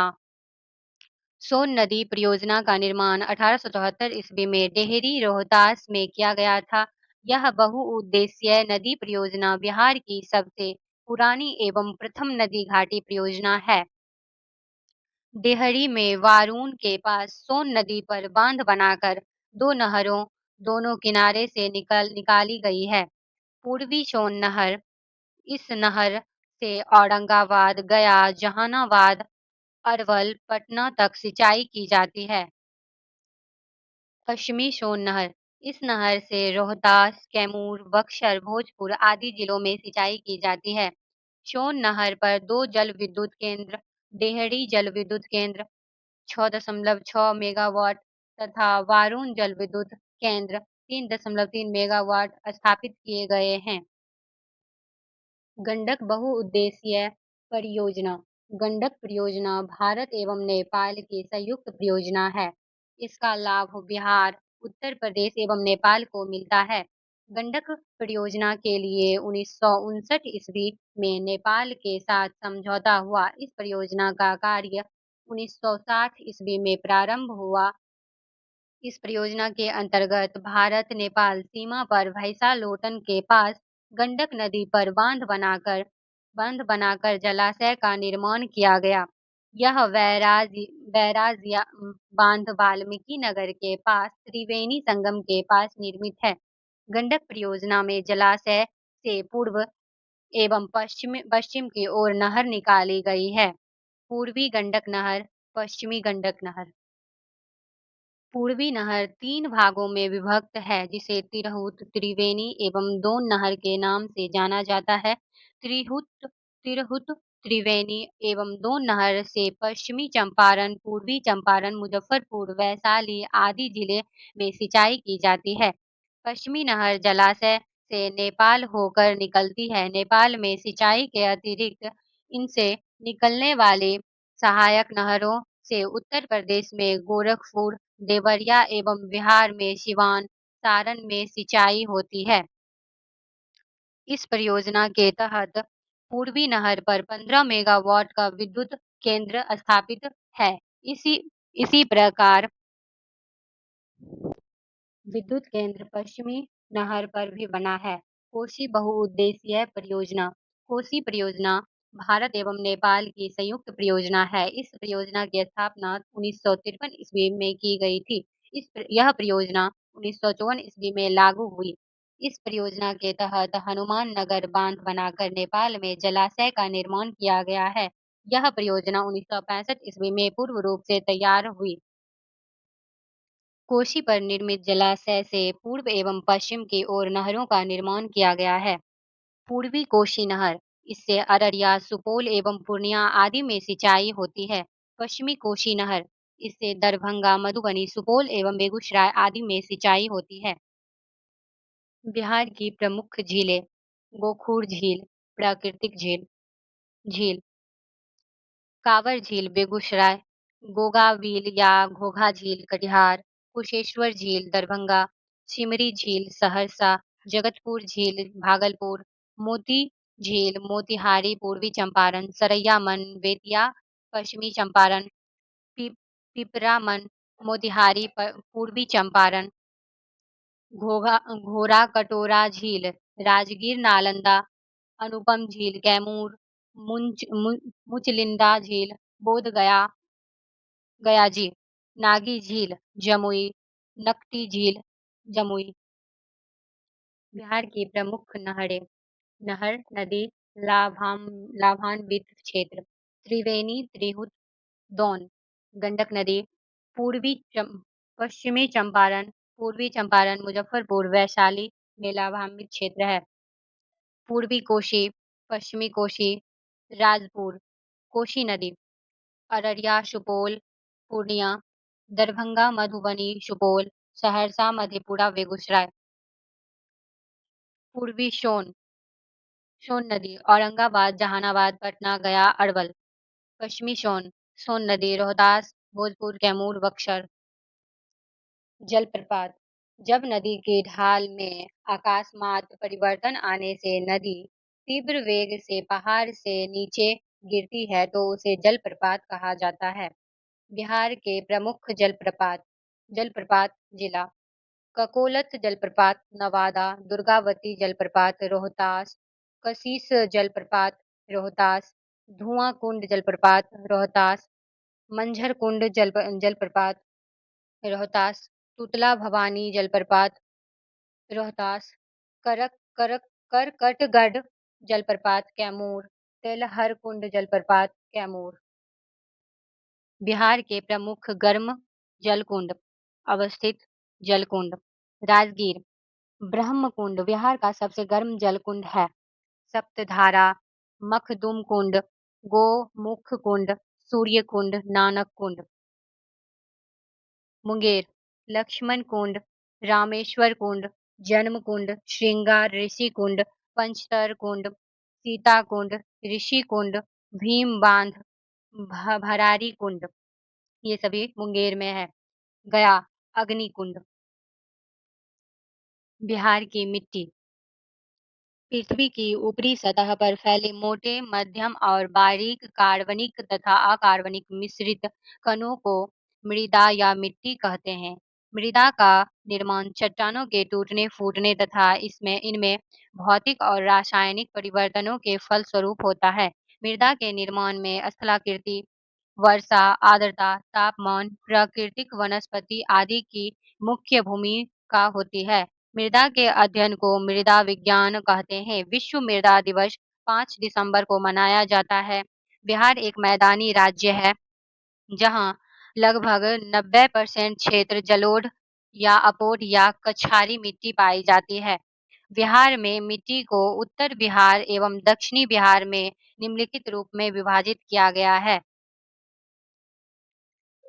सोन नदी परियोजना का निर्माण 1874 ईस्वी में डेहरी रोहतास में किया गया था। यह बहुउद्देशीय नदी परियोजना बिहार की सबसे पुरानी एवं प्रथम नदी घाटी परियोजना है। डेहरी में वारून के पास सोन नदी पर बांध बनाकर 2 नहरों दोनों किनारे से निकाली गई है। पूर्वी सोन नहर इस नहर से औरंगाबाद, गया, जहानाबाद, अरवल, पटना तक सिंचाई की जाती है। पश्चिमी सोन नहर इस नहर से रोहतास, कैमूर, बक्सर, भोजपुर आदि जिलों में सिंचाई की जाती है। सोन नहर पर 2 जल विद्युत केंद्र, डेहरी जल विद्युत केंद्र 6.6 मेगावाट तथा वारून जल विद्युत केंद्र 3.3 मेगावाट स्थापित किए गए हैं। गंडक बहुउद्देशीय परियोजना गंडक परियोजना भारत एवं नेपाल की संयुक्त परियोजना है। इसका लाभ बिहार, उत्तर प्रदेश एवं नेपाल को मिलता है। गंडक परियोजना के लिए 1959 ईस्वी में नेपाल के साथ समझौता हुआ। इस परियोजना का कार्य 1960 ईस्वी में प्रारंभ हुआ। इस परियोजना के अंतर्गत भारत-नेपाल सीमा पर भैंसा-लोटन के पास गंडक नदी पर बांध बनाकर जलाशय का निर्माण किया गया। यह बांध वाल्मीकि नगर के पास त्रिवेणी संगम के पास निर्मित है। गंडक परियोजना में जलाशय से पूर्व एवं पश्चिम की ओर नहर निकाली गई है। पूर्वी गंडक नहर, पश्चिमी गंडक नहर। पूर्वी नहर 3 भागों में विभक्त है, जिसे तिरहुत, त्रिवेणी एवं दोन नहर के नाम से जाना जाता है। तिरहुत तिरहुत त्रिवेणी एवं दोन नहर से पश्चिमी चंपारण, पूर्वी चंपारण, मुजफ्फरपुर, वैशाली आदि जिले में सिंचाई की जाती है। पश्चिमी नहर जलाशय से नेपाल होकर निकलती है। नेपाल में सिंचाई के अतिरिक्त इनसे निकलने वाले सहायक नहरों से उत्तर प्रदेश में गोरखपुर, देवरिया एवं बिहार में सिवान, सारण में सिंचाई होती है। इस परियोजना के तहत पूर्वी नहर पर 15 मेगावाट का विद्युत केंद्र स्थापित है। इसी इसी प्रकार विद्युत केंद्र पश्चिमी नहर पर भी बना है। कोसी बहुउद्देशीय परियोजना। कोसी परियोजना भारत एवं नेपाल की संयुक्त परियोजना है। इस परियोजना की स्थापना 1953 ईस्वी में की गई थी। यह परियोजना 1954 ईस्वी में लागू हुई। इस परियोजना के तहत हनुमान नगर बांध बनाकर नेपाल में जलाशय का निर्माण किया गया है। यह परियोजना 1965 ईस्वी में पूर्ण रूप से तैयार हुई। कोसी पर निर्मित जलाशय से पूर्व एवं पश्चिम की ओर नहरों का निर्माण किया गया है। पूर्वी कोसी नहर, इससे अररिया, सुपौल एवं पूर्णिया आदि में सिंचाई होती है। पश्चिमी कोसी नहर, इससे दरभंगा, मधुबनी, सुपौल एवं बेगूसराय आदि में सिंचाई होती है। बिहार की प्रमुख झीलें। गोखूर झील, प्राकृतिक झील। झील कांवर झील बेगूसराय, गोगावील या घोघा झील कटिहार, कुशेश्वर झील दरभंगा, सिमरी झील सहरसा, जगतपुर झील भागलपुर, मोती झील मोतिहारी पूर्वी चंपारण, सरैया मन बेतिया पश्चिमी चंपारण, पिपरा मन मोतिहारी पूर्वी चंपारण, घोरा कटोरा झील राजगीर नालंदा, अनुपम झील कैमूर, मुचलिंदा झील बोध गया गया झील, नागी झील जमुई, नकटी झील जमुई। बिहार की प्रमुख नहरें। नहर नदी लाभान्वित क्षेत्र। त्रिवेणी, त्रिहुत, दोन। गंडक नदी पश्चिमी चंपारण, पूर्वी चंपारण, मुजफ्फरपुर, वैशाली में लाभान्वित क्षेत्र है। पूर्वी कोशी, पश्चिमी कोशी, राजपुर। कोशी नदी अररिया, सुपौल, पूर्णिया, दरभंगा, मधुबनी, सुपौल, सहरसा, मधेपुरा, बेगूसराय। पूर्वी सोन नदी औरंगाबाद, जहानाबाद, पटना, गया, अरवल। पश्चिमी सोन नदी रोहतास, भोजपुर, कैमूर, बक्सर। जलप्रपात। जब नदी की ढाल में अकस्मात परिवर्तन आने से नदी तीव्र वेग से पहाड़ से नीचे गिरती है तो उसे जलप्रपात कहा जाता है। बिहार के प्रमुख जलप्रपात जिला। ककोलत जलप्रपात नवादा, दुर्गावती जलप्रपात रोहतास, कशीस जलप्रपात रोहतास, धुआं कुंड जलप्रपात रोहतास, मंझर कुंड जलप्रपात रोहतास, तुतला भवानी जलप्रपात रोहतास, करकटगढ़ जलप्रपात कैमूर, तेलहर कुंड जलप्रपात कैमूर। बिहार के प्रमुख गर्म जलकुंड अवस्थित जलकुंड। राजगीर ब्रह्मकुंड बिहार का सबसे गर्म जलकुंड है। सप्तधारा, मखदुम कुंड, गोमुख कुंड, सूर्य कुंड, नानक कुंड। मुंगेर लक्ष्मण कुंड, रामेश्वर कुंड, जन्म कुंड, श्रृंगार ऋषि कुंड, पंचतर कुंड, सीता कुंड, ऋषि कुंड, भीम बांध, भरारी कुंड, ये सभी मुंगेर में है। गया अग्नि कुंड। बिहार की मिट्टी। पृथ्वी की ऊपरी सतह पर फैले मोटे, मध्यम और बारीक कार्बनिक तथा अकार्बनिक मिश्रित कणों को मृदा या मिट्टी कहते हैं। मृदा का निर्माण चट्टानों के टूटने फूटने तथा इनमें भौतिक और रासायनिक परिवर्तनों के फलस्वरूप होता है। मृदा के निर्माण में स्थलाकृति, वर्षा, आर्द्रता, तापमान, प्राकृतिक वनस्पति आदि की मुख्य भूमिका होती है। मृदा के अध्ययन को मृदा विज्ञान कहते हैं। विश्व मृदा दिवस 5 दिसंबर को मनाया जाता है। बिहार एक मैदानी राज्य है जहां लगभग 90% क्षेत्र जलोढ़ या अपोढ़ या कछारी मिट्टी पाई जाती है। बिहार में मिट्टी को उत्तर बिहार एवं दक्षिणी बिहार में निम्नलिखित रूप में विभाजित किया गया है।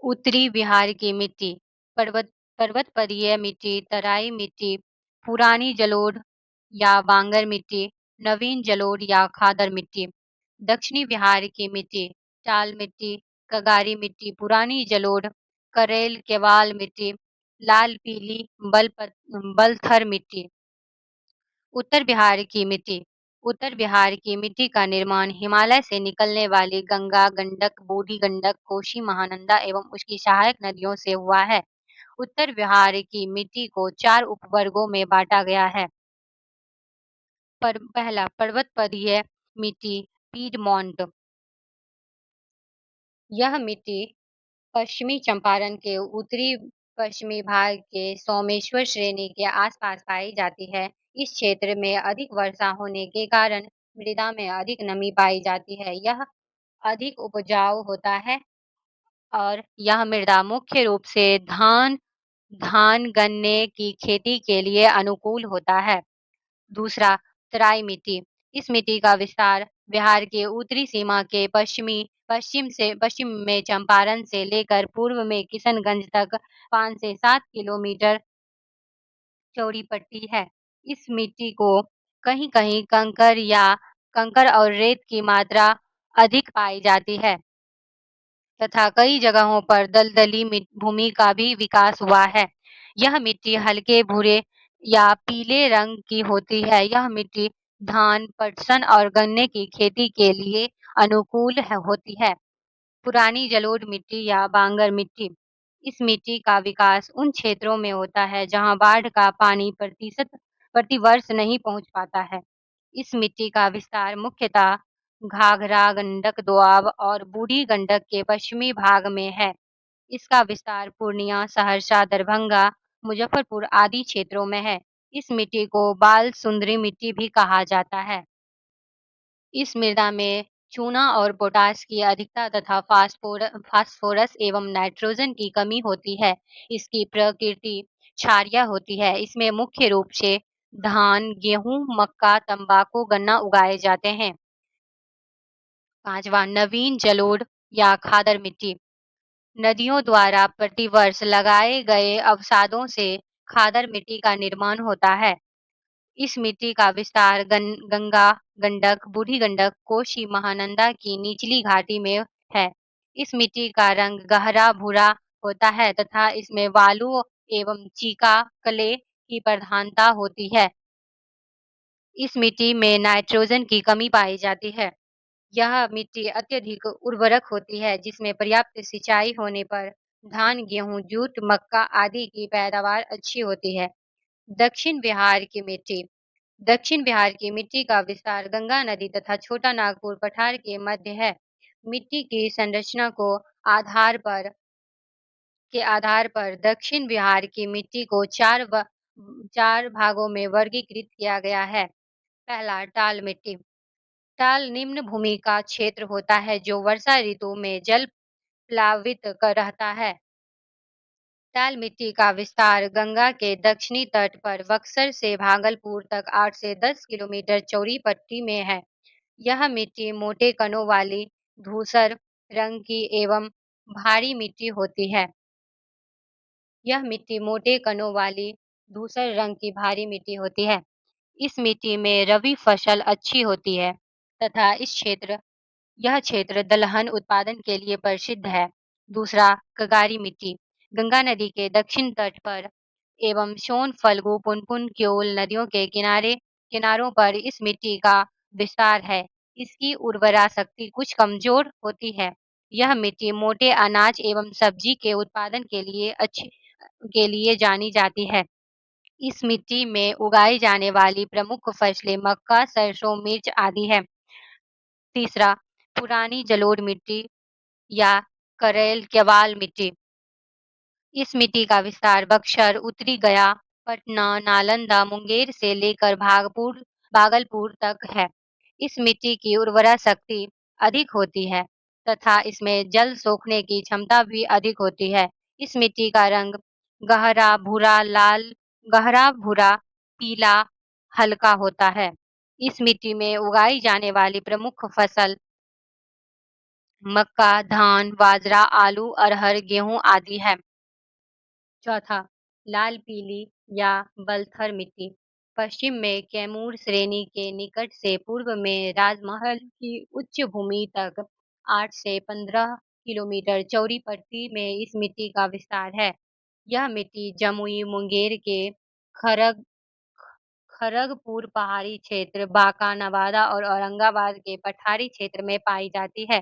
उत्तरी बिहार की मिट्टी, पर्वत पर्वतपरीय मिट्टी, तराई मिट्टी, पुरानी जलोढ़ या बांगर मिट्टी, नवीन जलोढ़ या खादर मिट्टी। दक्षिणी बिहार की मिट्टी, टाल मिट्टी, कगारी मिट्टी, पुरानी जलोढ़, करेल केवाल मिट्टी, लाल पीली बलथर मिट्टी। उत्तर बिहार की मिट्टी, उत्तर बिहार की मिट्टी का निर्माण हिमालय से निकलने वाली गंगा, गंडक, बूढ़ी गंडक, कोशी, महानंदा एवं उसकी सहायक नदियों से हुआ है। उत्तर बिहार की मिट्टी को 4 उपवर्गों में बाँटा गया है। पहला पर्वतपरीय मिट्टी, पीडमोंट। यह मिट्टी पश्चिमी चंपारण के उत्तरी पश्चिमी भाग के सोमेश्वर श्रेणी के आसपास पाई जाती है। इस क्षेत्र में अधिक वर्षा होने के कारण मृदा में अधिक नमी पाई जाती है। यह अधिक उपजाऊ होता है और यह मृदा मुख्य रूप से धान, गन्ने की खेती के लिए अनुकूल होता है। दूसरा, तराई मिट्टी। इस मिट्टी का विस्तार बिहार के उत्तरी सीमा के पश्चिम में चंपारण से लेकर पूर्व में किशनगंज तक 5 से 7 किलोमीटर चौड़ी पट्टी है। इस मिट्टी को कहीं-कहीं कंकर और रेत की मात्रा अधिक पाई जाती है तथा कई जगहों पर दलदली भूमि का भी विकास हुआ है। यह मिट्टी हल्के भूरे या पीले रंग की होती है। यह मिट्टी धान, पटसन और गन्ने की खेती के लिए अनुकूल होती है। पुरानी जलोढ़ मिट्टी या बांगर मिट्टी। इस मिट्टी का विकास उन क्षेत्रों में होता है जहां बाढ़ का पानी प्रतिवर्ष नहीं पहुंच पाता है। इस मिट्टी का विस्तार मुख्यतः घाघरा, गंडक दोआब और बूढ़ी गंडक के पश्चिमी भाग में है। इसका विस्तार पूर्णिया, सहरसा, दरभंगा, मुजफ्फरपुर आदि क्षेत्रों में है। इस मिट्टी को बाल सुंदरी मिट्टी भी कहा जाता है। इस मृदा में चूना और पोटाश की अधिकता तथा फास्फोरस एवं नाइट्रोजन की कमी होती है। इसकी प्रकृति क्षारीय होती है। इसमें मुख्य रूप से धान, गेहूं, मक्का, तंबाकू, गन्ना उगाए जाते हैं। पांचवा, नवीन जलोढ़ या खादर मिट्टी। नदियों द्वारा प्रतिवर्ष लगाए गए अवसादों से खादर मिट्टी का निर्माण होता है। इस मिट्टी का विस्तार गंगा, गंडक, बूढ़ी गंडक, कोशी, महानंदा की निचली घाटी में है। इस मिट्टी का रंग गहरा भूरा होता है तथा इसमें बालू एवं चीका क्ले की प्रधानता होती है। इस मिट्टी में नाइट्रोजन की कमी पाई जाती है। यह मिट्टी अत्यधिक उर्वरक होती है जिसमें पर्याप्त सिंचाई होने पर धान, गेहूं, जूट, मक्का आदि की पैदावार अच्छी होती है। दक्षिण बिहार की मिट्टी। दक्षिण बिहार की मिट्टी का विस्तार गंगा नदी तथा छोटा नागपुर पठार के मध्य है। मिट्टी की संरचना के आधार पर दक्षिण बिहार की मिट्टी को 4 भागों में वर्गीकृत किया गया है। पहला, टाल मिट्टी। टाल निम्न भूमि का क्षेत्र होता है जो वर्षा ऋतु में जल प्लावित रहता है। टाल मिट्टी का विस्तार गंगा के दक्षिणी तट पर बक्सर से भागलपुर तक 8 से 10 किलोमीटर चौड़ी पट्टी में है। यह मिट्टी मोटे कणों वाली धूसर रंग की एवं भारी मिट्टी होती है। यह मिट्टी मोटे कणों वाली धूसर रंग की भारी मिट्टी होती है। इस मिट्टी में रबी फसल अच्छी होती है तथा यह क्षेत्र दलहन उत्पादन के लिए प्रसिद्ध है। दूसरा, कगारी मिट्टी। गंगा नदी के दक्षिण तट पर एवं सोन, फल्गु, पुनपुन, क्योल नदियों के किनारों पर इस मिट्टी का विस्तार है। इसकी उर्वरा शक्ति कुछ कमजोर होती है। यह मिट्टी मोटे अनाज एवं सब्जी के उत्पादन के लिए जानी जाती है। इस मिट्टी में उगाई जाने वाली प्रमुख फसलें मक्का, सरसों, मिर्च आदि है। तीसरा, पुरानी जलोढ़ मिट्टी या करेल केवाल मिट्टी। इस मिट्टी का विस्तार बक्सर, उत्तरी गया, पटना, नालंदा, मुंगेर से लेकर भागलपुर तक है। इस मिट्टी की उर्वरा शक्ति अधिक होती है तथा इसमें जल सोखने की क्षमता भी अधिक होती है। इस मिट्टी का रंग गहरा भूरा, लाल, गहरा भूरा, पीला हल्का होता है। इस मिट्टी में उगाई जाने वाली प्रमुख फसल मक्का, धान, बाजरा, आलू, अरहर, गेहूं आदि है। चौथा, लाल पीली या बलथर मिट्टी। पश्चिम में कैमूर श्रेणी के निकट से पूर्व में राजमहल की उच्च भूमि तक 8 से 15 किलोमीटर चौड़ी पट्टी में इस मिट्टी का विस्तार है। यह मिट्टी जमुई, मुंगेर के खरग खड़गपुर पहाड़ी क्षेत्र, बांका, नवादा और औरंगाबाद के पठारी क्षेत्र में पाई जाती है।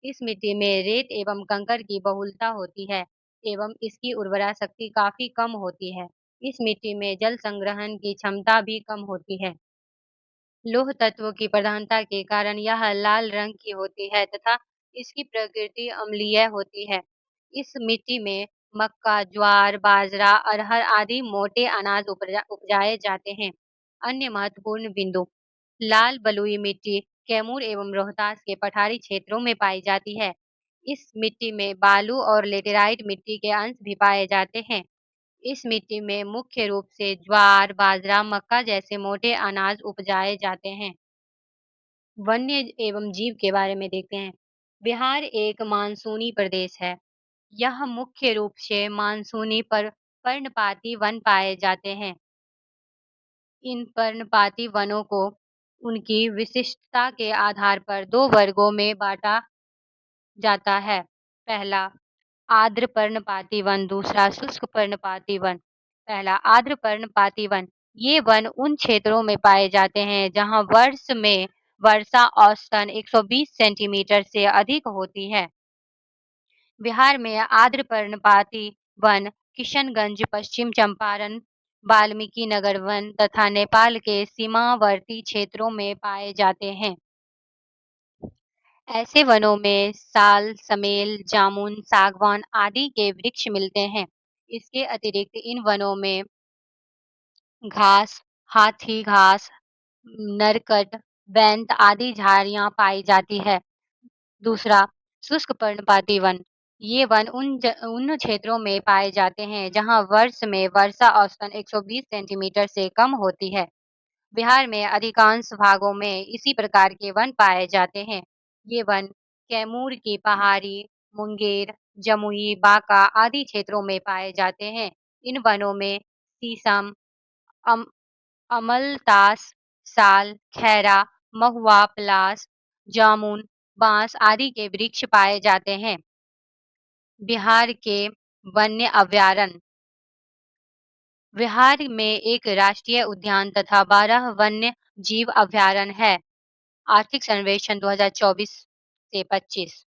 इस मिट्टी में रेत एवं कंकड़ की बहुलता होती है एवं इसकी उर्वरा शक्ति काफी कम होती है। इस मिट्टी में जल संग्रहण की क्षमता भी कम होती है। लौह तत्व की प्रधानता के कारण यह लाल रंग की होती है तथा इसकी प्रकृति अम्लीय होती है। इस मिट्टी में मक्का, ज्वार, बाजरा, अरहर आदि मोटे अनाज उपजाए जाते हैं। अन्य महत्वपूर्ण बिंदु, लाल बलुई मिट्टी कैमूर एवं रोहतास के पठारी क्षेत्रों में पाई जाती है। इस मिट्टी में बालू और लेटेराइट मिट्टी के अंश भी पाए जाते हैं। इस मिट्टी में मुख्य रूप से ज्वार, बाजरा, मक्का जैसे मोटे अनाज उपजाए जाते हैं। वन्य एवं जीव के बारे में देखते हैं। बिहार एक मानसूनी प्रदेश है। यह मुख्य रूप से मानसूनी पर पर्णपाती वन पाए जाते हैं। इन पर्णपाती वनों को उनकी विशिष्टता के आधार पर दो वर्गों में बांटा जाता है। पहला, आर्द्र पर्णपाती वन, दूसरा शुष्क पर्णपाती वन। पहला, आर्द्र पर्णपाती वन। ये वन उन क्षेत्रों में पाए जाते हैं जहां वर्ष में वर्षा औसतन 120 सेंटीमीटर से अधिक होती है। बिहार में आर्द्र पर्णपाती वन किशनगंज, पश्चिम चंपारण, वाल्मीकि नगर वन तथा नेपाल के सीमावर्ती क्षेत्रों में पाए जाते हैं। ऐसे वनों में साल, समेल, जामुन, सागवान आदि के वृक्ष मिलते हैं। इसके अतिरिक्त इन वनों में घास, हाथी घास, नरकट, बैंत आदि झाड़ियां पाई जाती है। दूसरा, शुष्क पर्णपाती वन। ये वन उन क्षेत्रों में पाए जाते हैं जहां वर्ष में वर्षा औसतन 120 सेंटीमीटर से कम होती है। बिहार में अधिकांश भागों में इसी प्रकार के वन पाए जाते हैं। ये वन कैमूर की पहाड़ी, मुंगेर, जमुई, बांका आदि क्षेत्रों में पाए जाते हैं। इन वनों में शीशम, अम, अमलतास, साल, खैरा, महुआ, पलास, जामुन, बांस आदि के वृक्ष पाए जाते हैं। बिहार के वन्य अभयारण्य। बिहार में एक राष्ट्रीय उद्यान तथा 12 वन्य जीव अभयारण्य है। आर्थिक सर्वेक्षण 2024 से 25।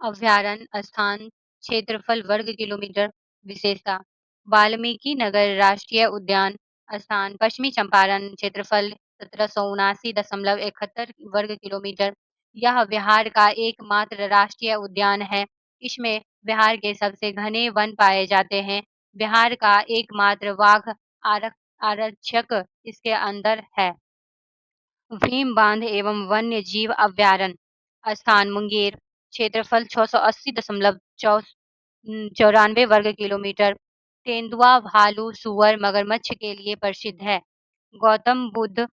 अभयारण्य स्थान, क्षेत्रफल वर्ग किलोमीटर। विशेषता, वाल्मीकि नगर राष्ट्रीय उद्यान स्थान, पश्चिमी चंपारण, क्षेत्रफल 1779.71 वर्ग किलोमीटर। यह बिहार का एकमात्र राष्ट्रीय उद्यान है। इसमें बिहार के सबसे घने वन पाए जाते हैं। बिहार का एकमात्र बाघ आरक्षक इसके अंदर है। भीम बांध एवं वन्य जीव अभयारण्य स्थान, मुंगेर, क्षेत्रफल 680.94 वर्ग किलोमीटर। तेंदुआ, भालू, सुअर, मगरमच्छ के लिए प्रसिद्ध है। गौतम बुद्ध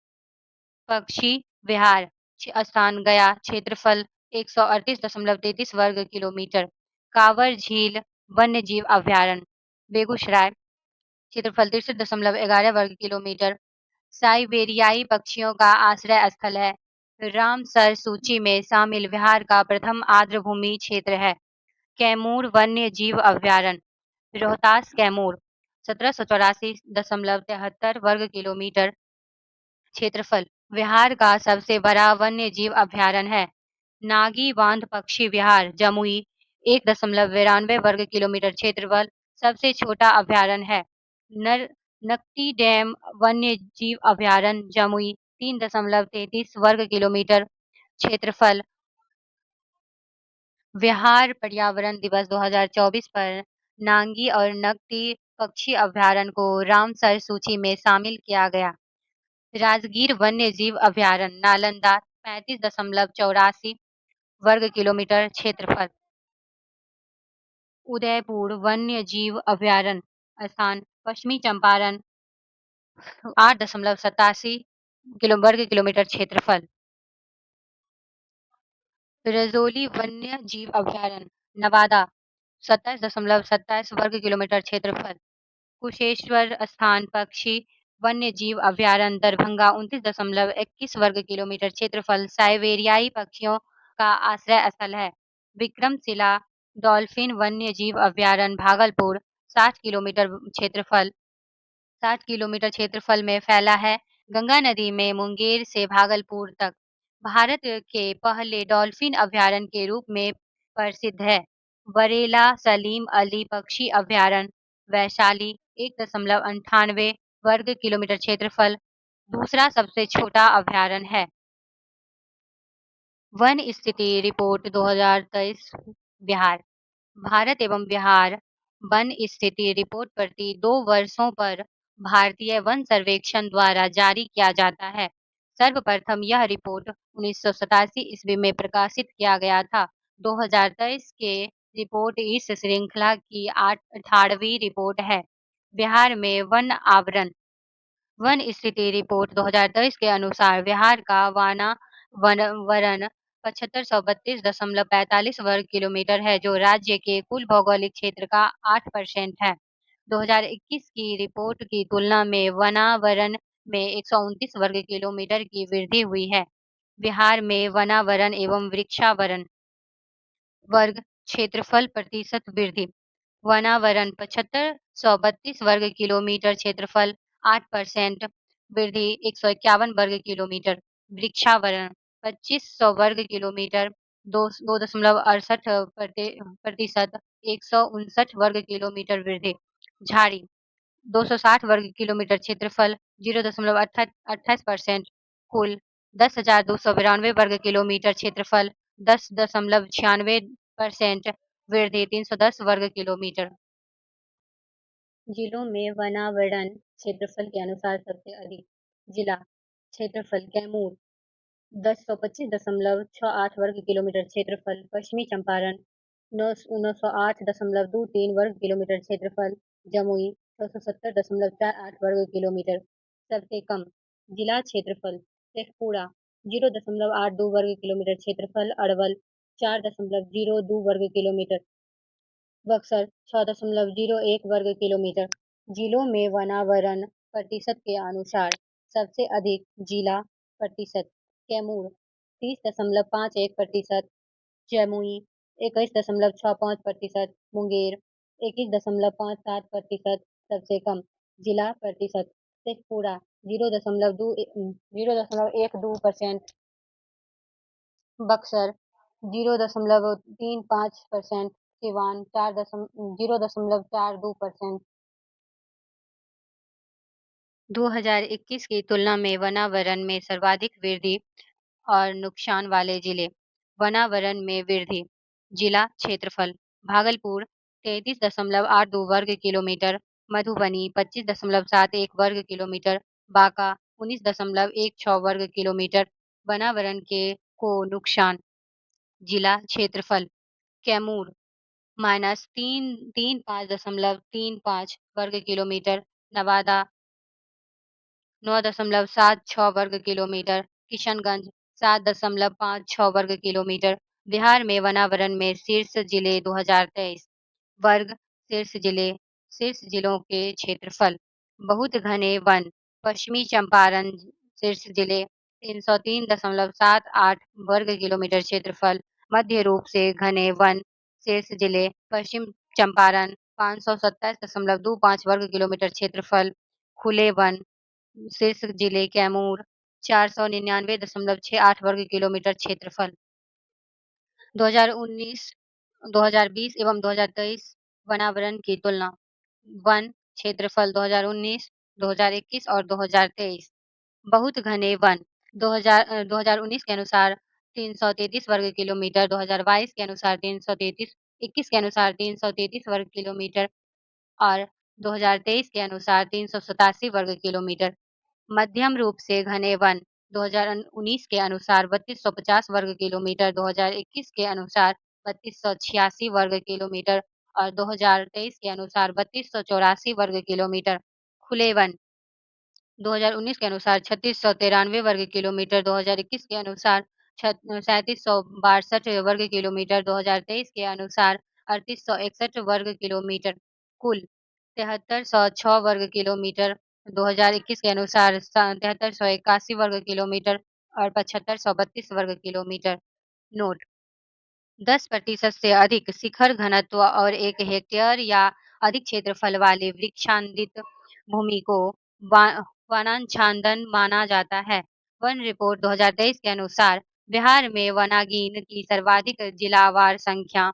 पक्षी विहार स्थान, गया, क्षेत्रफल 138.33 वर्ग किलोमीटर। कांवर झील वन्य जीव अभयारण्य, बेगूसराय, क्षेत्रफल 63.11 वर्ग किलोमीटर। साइबेरियाई पक्षियों का आश्रय स्थल है। रामसर सूची में शामिल बिहार का प्रथम आर्द्रभूमि क्षेत्र है। कैमूर वन्य जीव अभयारण्य, रोहतास कैमूर, 1784.73 वर्ग किलोमीटर। क्षेत्रफल, बिहार का सबसे बड़ा वन्य जीव अभयारण्य है। नागी बांध पक्षी विहार, जमुई, 1.92 वर्ग किलोमीटर। क्षेत्रफल, सबसे छोटा अभयारण्य है। नर नकटी डैम वन्य जीव अभयारण्य, जमुई, 3.33 वर्ग किलोमीटर। क्षेत्रफल। बिहार पर्यावरण दिवस 2024 पर नांगी और नकटी पक्षी अभयारण्य को रामसर सूची में शामिल किया गया। राजगीर वन्य जीव अभयारण्य, नालंदा, 35.84 वर्ग किलोमीटर। क्षेत्रफल। उदयपुर वन्य जीव अभयारण्य स्थान, पश्चिमी चंपारण, 8.87 वर्ग किलोमीटर क्षेत्रफल। रजौली वन्य जीव अभयारण्य, नवादा 27.27 वर्ग किलोमीटर क्षेत्रफल। कुशेश्वर स्थान पक्षी वन्य जीव अभयारण्य, दरभंगा 29.21 वर्ग किलोमीटर क्षेत्रफल साइबेरियाई पक्षियों का आश्रय स्थल है। विक्रमशिला डॉल्फिन वन्य जीव अभयारण्य, भागलपुर 60 किलोमीटर क्षेत्रफल 60 किलोमीटर क्षेत्रफल में फैला है। गंगा नदी में मुंगेर से भागलपुर तक भारत के पहले डॉल्फिन अभयारण्य के रूप में प्रसिद्ध है। बरेला सलीम अली पक्षी अभयारण्य, वैशाली 1.98 वर्ग किलोमीटर क्षेत्रफल, दूसरा सबसे छोटा अभयारण्य है। वन स्थिति रिपोर्ट 2023 बिहार। भारत एवं बिहार वन स्थिति रिपोर्ट प्रति 2 वर्षों पर भारतीय वन सर्वेक्षण द्वारा जारी किया जाता है। सर्वप्रथम यह रिपोर्ट 1987 ईस्वी में प्रकाशित किया गया था। 2023 के रिपोर्ट इस श्रृंखला की 18वीं रिपोर्ट है। बिहार में वन आवरण। वन स्थिति रिपोर्ट 2023 के अनुसार बिहार का वनावरण 7532.45 वर्ग किलोमीटर है, जो राज्य के कुल भौगोलिक क्षेत्र का 8% है। 2021 की रिपोर्ट की तुलना में वनावरण में 129 वर्ग किलोमीटर की वृद्धि हुई है। बिहार में वनावरण एवं वृक्षावरण वर्ग क्षेत्रफल प्रतिशत वृद्धि। वनावरण 7532 वर्ग किलोमीटर क्षेत्रफल 8% वृद्धि 151 वर्ग किलोमीटर। वृक्षावरण 2500 वर्ग किलोमीटर 2.68 प्रतिशत 159 वर्ग किलोमीटर वृद्धि। झाड़ी 260 वर्ग किलोमीटर क्षेत्रफल 0.28% कुल 10,292 वर्ग किलोमीटर क्षेत्रफल 10.96% वृद्धि 310 वर्ग किलोमीटर। जिलों में वनावरण क्षेत्रफल के अनुसार सबसे अधिक जिला क्षेत्रफल कैमूर 1025.68 वर्ग किलोमीटर क्षेत्रफल, पश्चिमी चंपारण 908.23 वर्ग किलोमीटर क्षेत्रफल, जमुई 670.48 वर्ग किलोमीटर। सबसे कम जिला क्षेत्रफल शेखपुरा 0.82 वर्ग किलोमीटर क्षेत्रफल, अरवल 4.02 वर्ग किलोमीटर, बक्सर 6.01 वर्ग किलोमीटर। जिलों में वनावरण प्रतिशत के अनुसार सबसे अधिक जिला प्रतिशत कैमूर 30.51%, जमुई 21.65%, मुंगेर 21.57%। सबसे कम जिला प्रतिशत शेखपुरा 0.12%, बक्सर 0.35%, सिवान 0.42%। 2021 की तुलना में वनावरण में सर्वाधिक वृद्धि और नुकसान वाले जिले। वनावरण में वृद्धि। जिला क्षेत्रफल भागलपुर 33.82 वर्ग किलोमीटर, मधुबनी 25.71 वर्ग किलोमीटर, बांका 19.16 वर्ग किलोमीटर। वनावरण के को नुकसान। जिला क्षेत्रफल कैमूर -335.35 वर्ग किलोमीटर, नवादा 9.76 वर्ग किलोमीटर, किशनगंज 7.56 वर्ग किलोमीटर। बिहार में वनावरण में शीर्ष जिले 2023 वर्ग शीर्ष जिलों के क्षेत्रफल। बहुत घने वन पश्चिमी चंपारण शीर्ष जिले 303.78 वर्ग किलोमीटर क्षेत्रफल। मध्य रूप से घने वन शीर्ष जिले पश्चिम चंपारण 527.25 वर्ग किलोमीटर क्षेत्रफल। खुले वन शीर्ष जिले कैमूर 499.68 वर्ग किलोमीटर क्षेत्रफल। 2019, 2020 एवं 2023 वनावरण की तुलना। वन क्षेत्रफल 2019, 2021 और 2023। बहुत घने वन 2019 के अनुसार 333 वर्ग किलोमीटर, 2022 के अनुसार 333, 21 के अनुसार 333 वर्ग किलोमीटर और 2023 के अनुसार 387 वर्ग किलोमीटर। मध्यम रूप से घने वन 2019 के अनुसार 3250 वर्ग किलोमीटर, 2021 के अनुसार 3286 वर्ग किलोमीटर और 2023 के अनुसार 3284 वर्ग किलोमीटर। खुले वन 2019 के अनुसार 3693 वर्ग किलोमीटर, 2021 के अनुसार 3762 वर्ग किलोमीटर, 2023 के अनुसार 3861 वर्ग किलोमीटर, कुल 7306 वर्ग किलोमीटर, 2021 के अनुसार 7381 वर्ग किलोमीटर और 7532 वर्ग किलोमीटर। नोट: 10% से अधिक शिखर घनत्व और 1 हेक्टेयर या अधिक क्षेत्रफल वाले वृक्षाच्छादित भूमि को वा- वनाच्छादन माना जाता है। वन रिपोर्ट 2023 के अनुसार बिहार में वनाग्नि की सर्वाधिक जिलावार संख्या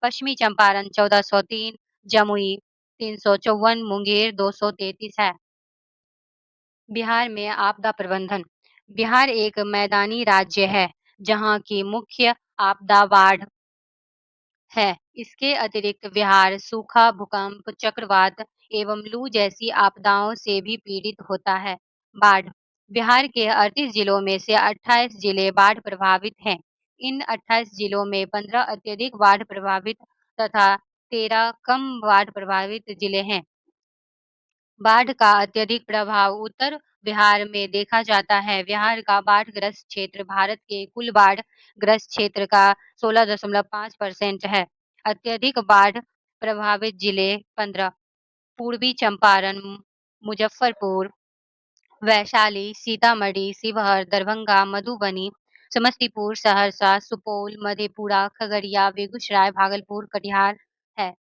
पश्चिमी चंपारण 1403, जमुई 354, मुंगेर 233 है। बिहार में आपदा प्रबंधन: बिहार एक मैदानी राज्य है, जहाँ की मुख्य आपदा बाढ़ है। इसके अतिरिक्त बिहार सूखा, भूकंप, चक्रवात एवं लू जैसी आपदाओं से भी पीड़ित होता है। बाढ़: बिहार के 38 जिलों में से 28 जिले बाढ़ प्रभावित हैं। इन 28 जिलों में 15 अत्यधिक बाढ़ प्रभावित तथा 13 कम बाढ़ प्रभावित जिले हैं। बाढ़ का अत्यधिक प्रभाव उत्तर बिहार में देखा जाता है। बिहार का बाढ़-ग्रस्त क्षेत्र भारत के कुल बाढ़-ग्रस्त क्षेत्र का 16.5% है। अत्यधिक बाढ़ प्रभावित जिले 15: पूर्वी चंपारण, मुजफ्फरपुर, वैशाली, सीतामढ़ी, शिवहर, दरभंगा, मधुबनी, समस्तीपुर, सहरसा, सुपौल, मधेपुरा, खगड़िया, बेगूसराय, भागलपुर, कटिहार है।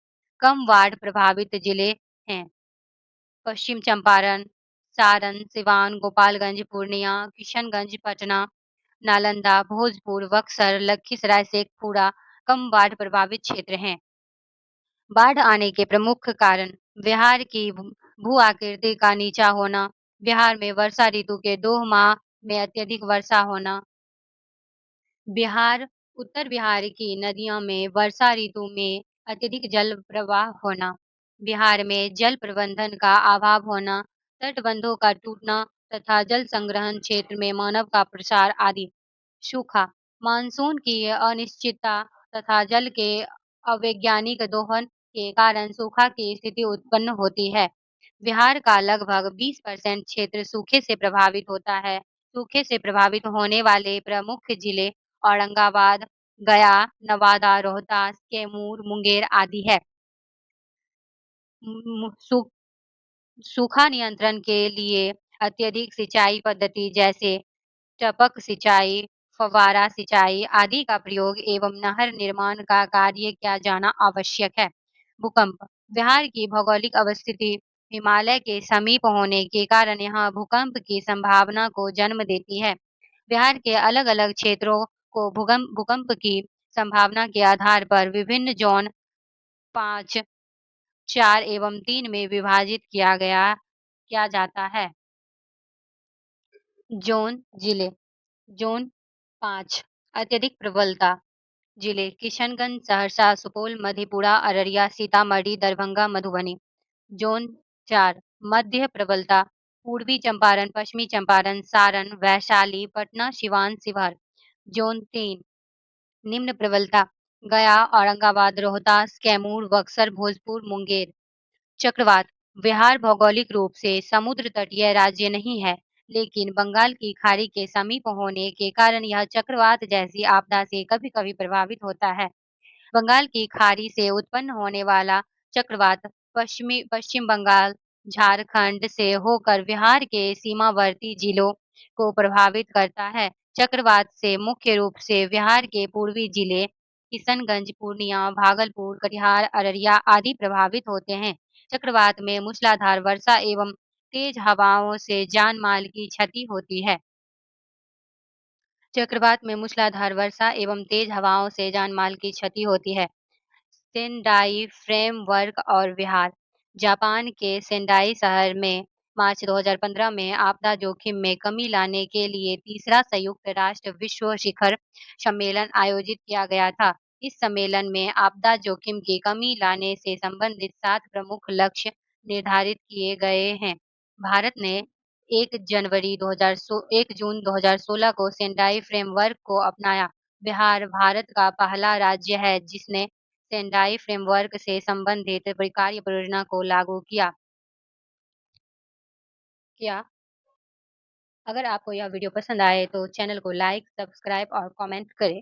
कम बाढ़ प्रभावित जिले हैं पश्चिम चंपारण, सारण, सिवान, गोपालगंज, पूर्णिया, किशनगंज, पटना, नालंदा, भोजपुर, बक्सर, लखीसराय, शेखपुरा कम बाढ़ प्रभावित क्षेत्र हैं। बाढ़ आने के प्रमुख कारण: बिहार की भू आकृति का नीचा होना, बिहार में वर्षा ऋतु के 2 माह में अत्यधिक वर्षा होना, बिहार उत्तर बिहार की नदियों में वर्षा ऋतु में अत्यधिक जल प्रवाह होना, बिहार में जल प्रबंधन का अभाव होना, तटबंधों का टूटना तथा जल संग्रहण क्षेत्र में मानव का प्रसार आदि। सूखा: मानसून की अनिश्चितता तथा जल के अवैज्ञानिक दोहन के कारण सूखा की स्थिति उत्पन्न होती है। बिहार का लगभग 20% क्षेत्र सूखे से प्रभावित होता है। सूखे से प्रभावित होने वाले प्रमुख जिले औरंगाबाद, गया, नवादा, रोहतास, कैमूर, मुंगेर आदि है। मु- सू- सूखा नियंत्रण के लिए अत्यधिक सिंचाई पद्धति जैसे टपक सिंचाई, फव्वारा सिंचाई आदि का प्रयोग एवं नहर निर्माण का कार्य किया जाना आवश्यक है। भूकंप: बिहार की भौगोलिक अवस्थिति हिमालय के समीप होने के कारण यहाँ भूकंप की संभावना को जन्म देती है। बिहार के अलग-अलग क्षेत्रों को भूकंप भूकंप की संभावना के आधार पर विभिन्न जोन 5, 4 एवं 3 में विभाजित किया जाता है। जोन जिले: जोन 5 अत्यधिक प्रबलता जिले किशनगंज, सहरसा, सुपौल, मधेपुरा, अररिया, सीतामढ़ी, दरभंगा, मधुबनी। जोन 4 मध्य प्रबलता पूर्वी चंपारण, पश्चिमी चंपारण, सारण, वैशाली, पटना, सिवान, शिवहर। जोन 3 निम्न प्रबलता गया, औरंगाबाद, रोहतास, कैमूर, बक्सर, भोजपुर, मुंगेर। चक्रवात: बिहार भौगोलिक रूप से समुद्र तटीय राज्य नहीं है, लेकिन बंगाल की खाड़ी के समीप होने के कारण यह चक्रवात जैसी आपदा से कभी-कभी प्रभावित होता है। बंगाल की खाड़ी से उत्पन्न होने वाला चक्रवात पश्चिम बंगाल, झारखंड से होकर बिहार के सीमावर्ती जिलों को प्रभावित करता है। चक्रवात से मुख्य रूप से बिहार के पूर्वी जिले किशनगंज, पूर्णिया, भागलपुर, कटिहार, अररिया आदि प्रभावित होते हैं। चक्रवात में मूसलाधार वर्षा एवं तेज हवाओं से जान माल की क्षति होती है। चक्रवात में मूसलाधार वर्षा एवं तेज हवाओं से जान माल की क्षति होती है। सेंडाई फ्रेमवर्क और विहार: जापान के सेंडाई शहर में मार्च 2015 में आपदा जोखिम में कमी लाने के लिए तीसरा संयुक्त राष्ट्र विश्व शिखर सम्मेलन आयोजित किया गया था। इस सम्मेलन में आपदा जोखिम की कमी लाने से संबंधित 7 प्रमुख लक्ष्य निर्धारित किए गए हैं। भारत ने 1 जून 2016 को सेंडाई फ्रेमवर्क को अपनाया। बिहार भारत का पहला राज्य है जिसने सेंडाई फ्रेमवर्क से संबंधित कार्य परियोजना को लागू किया। अगर आपको यह वीडियो पसंद आए तो चैनल को लाइक, सब्सक्राइब और कमेंट करें।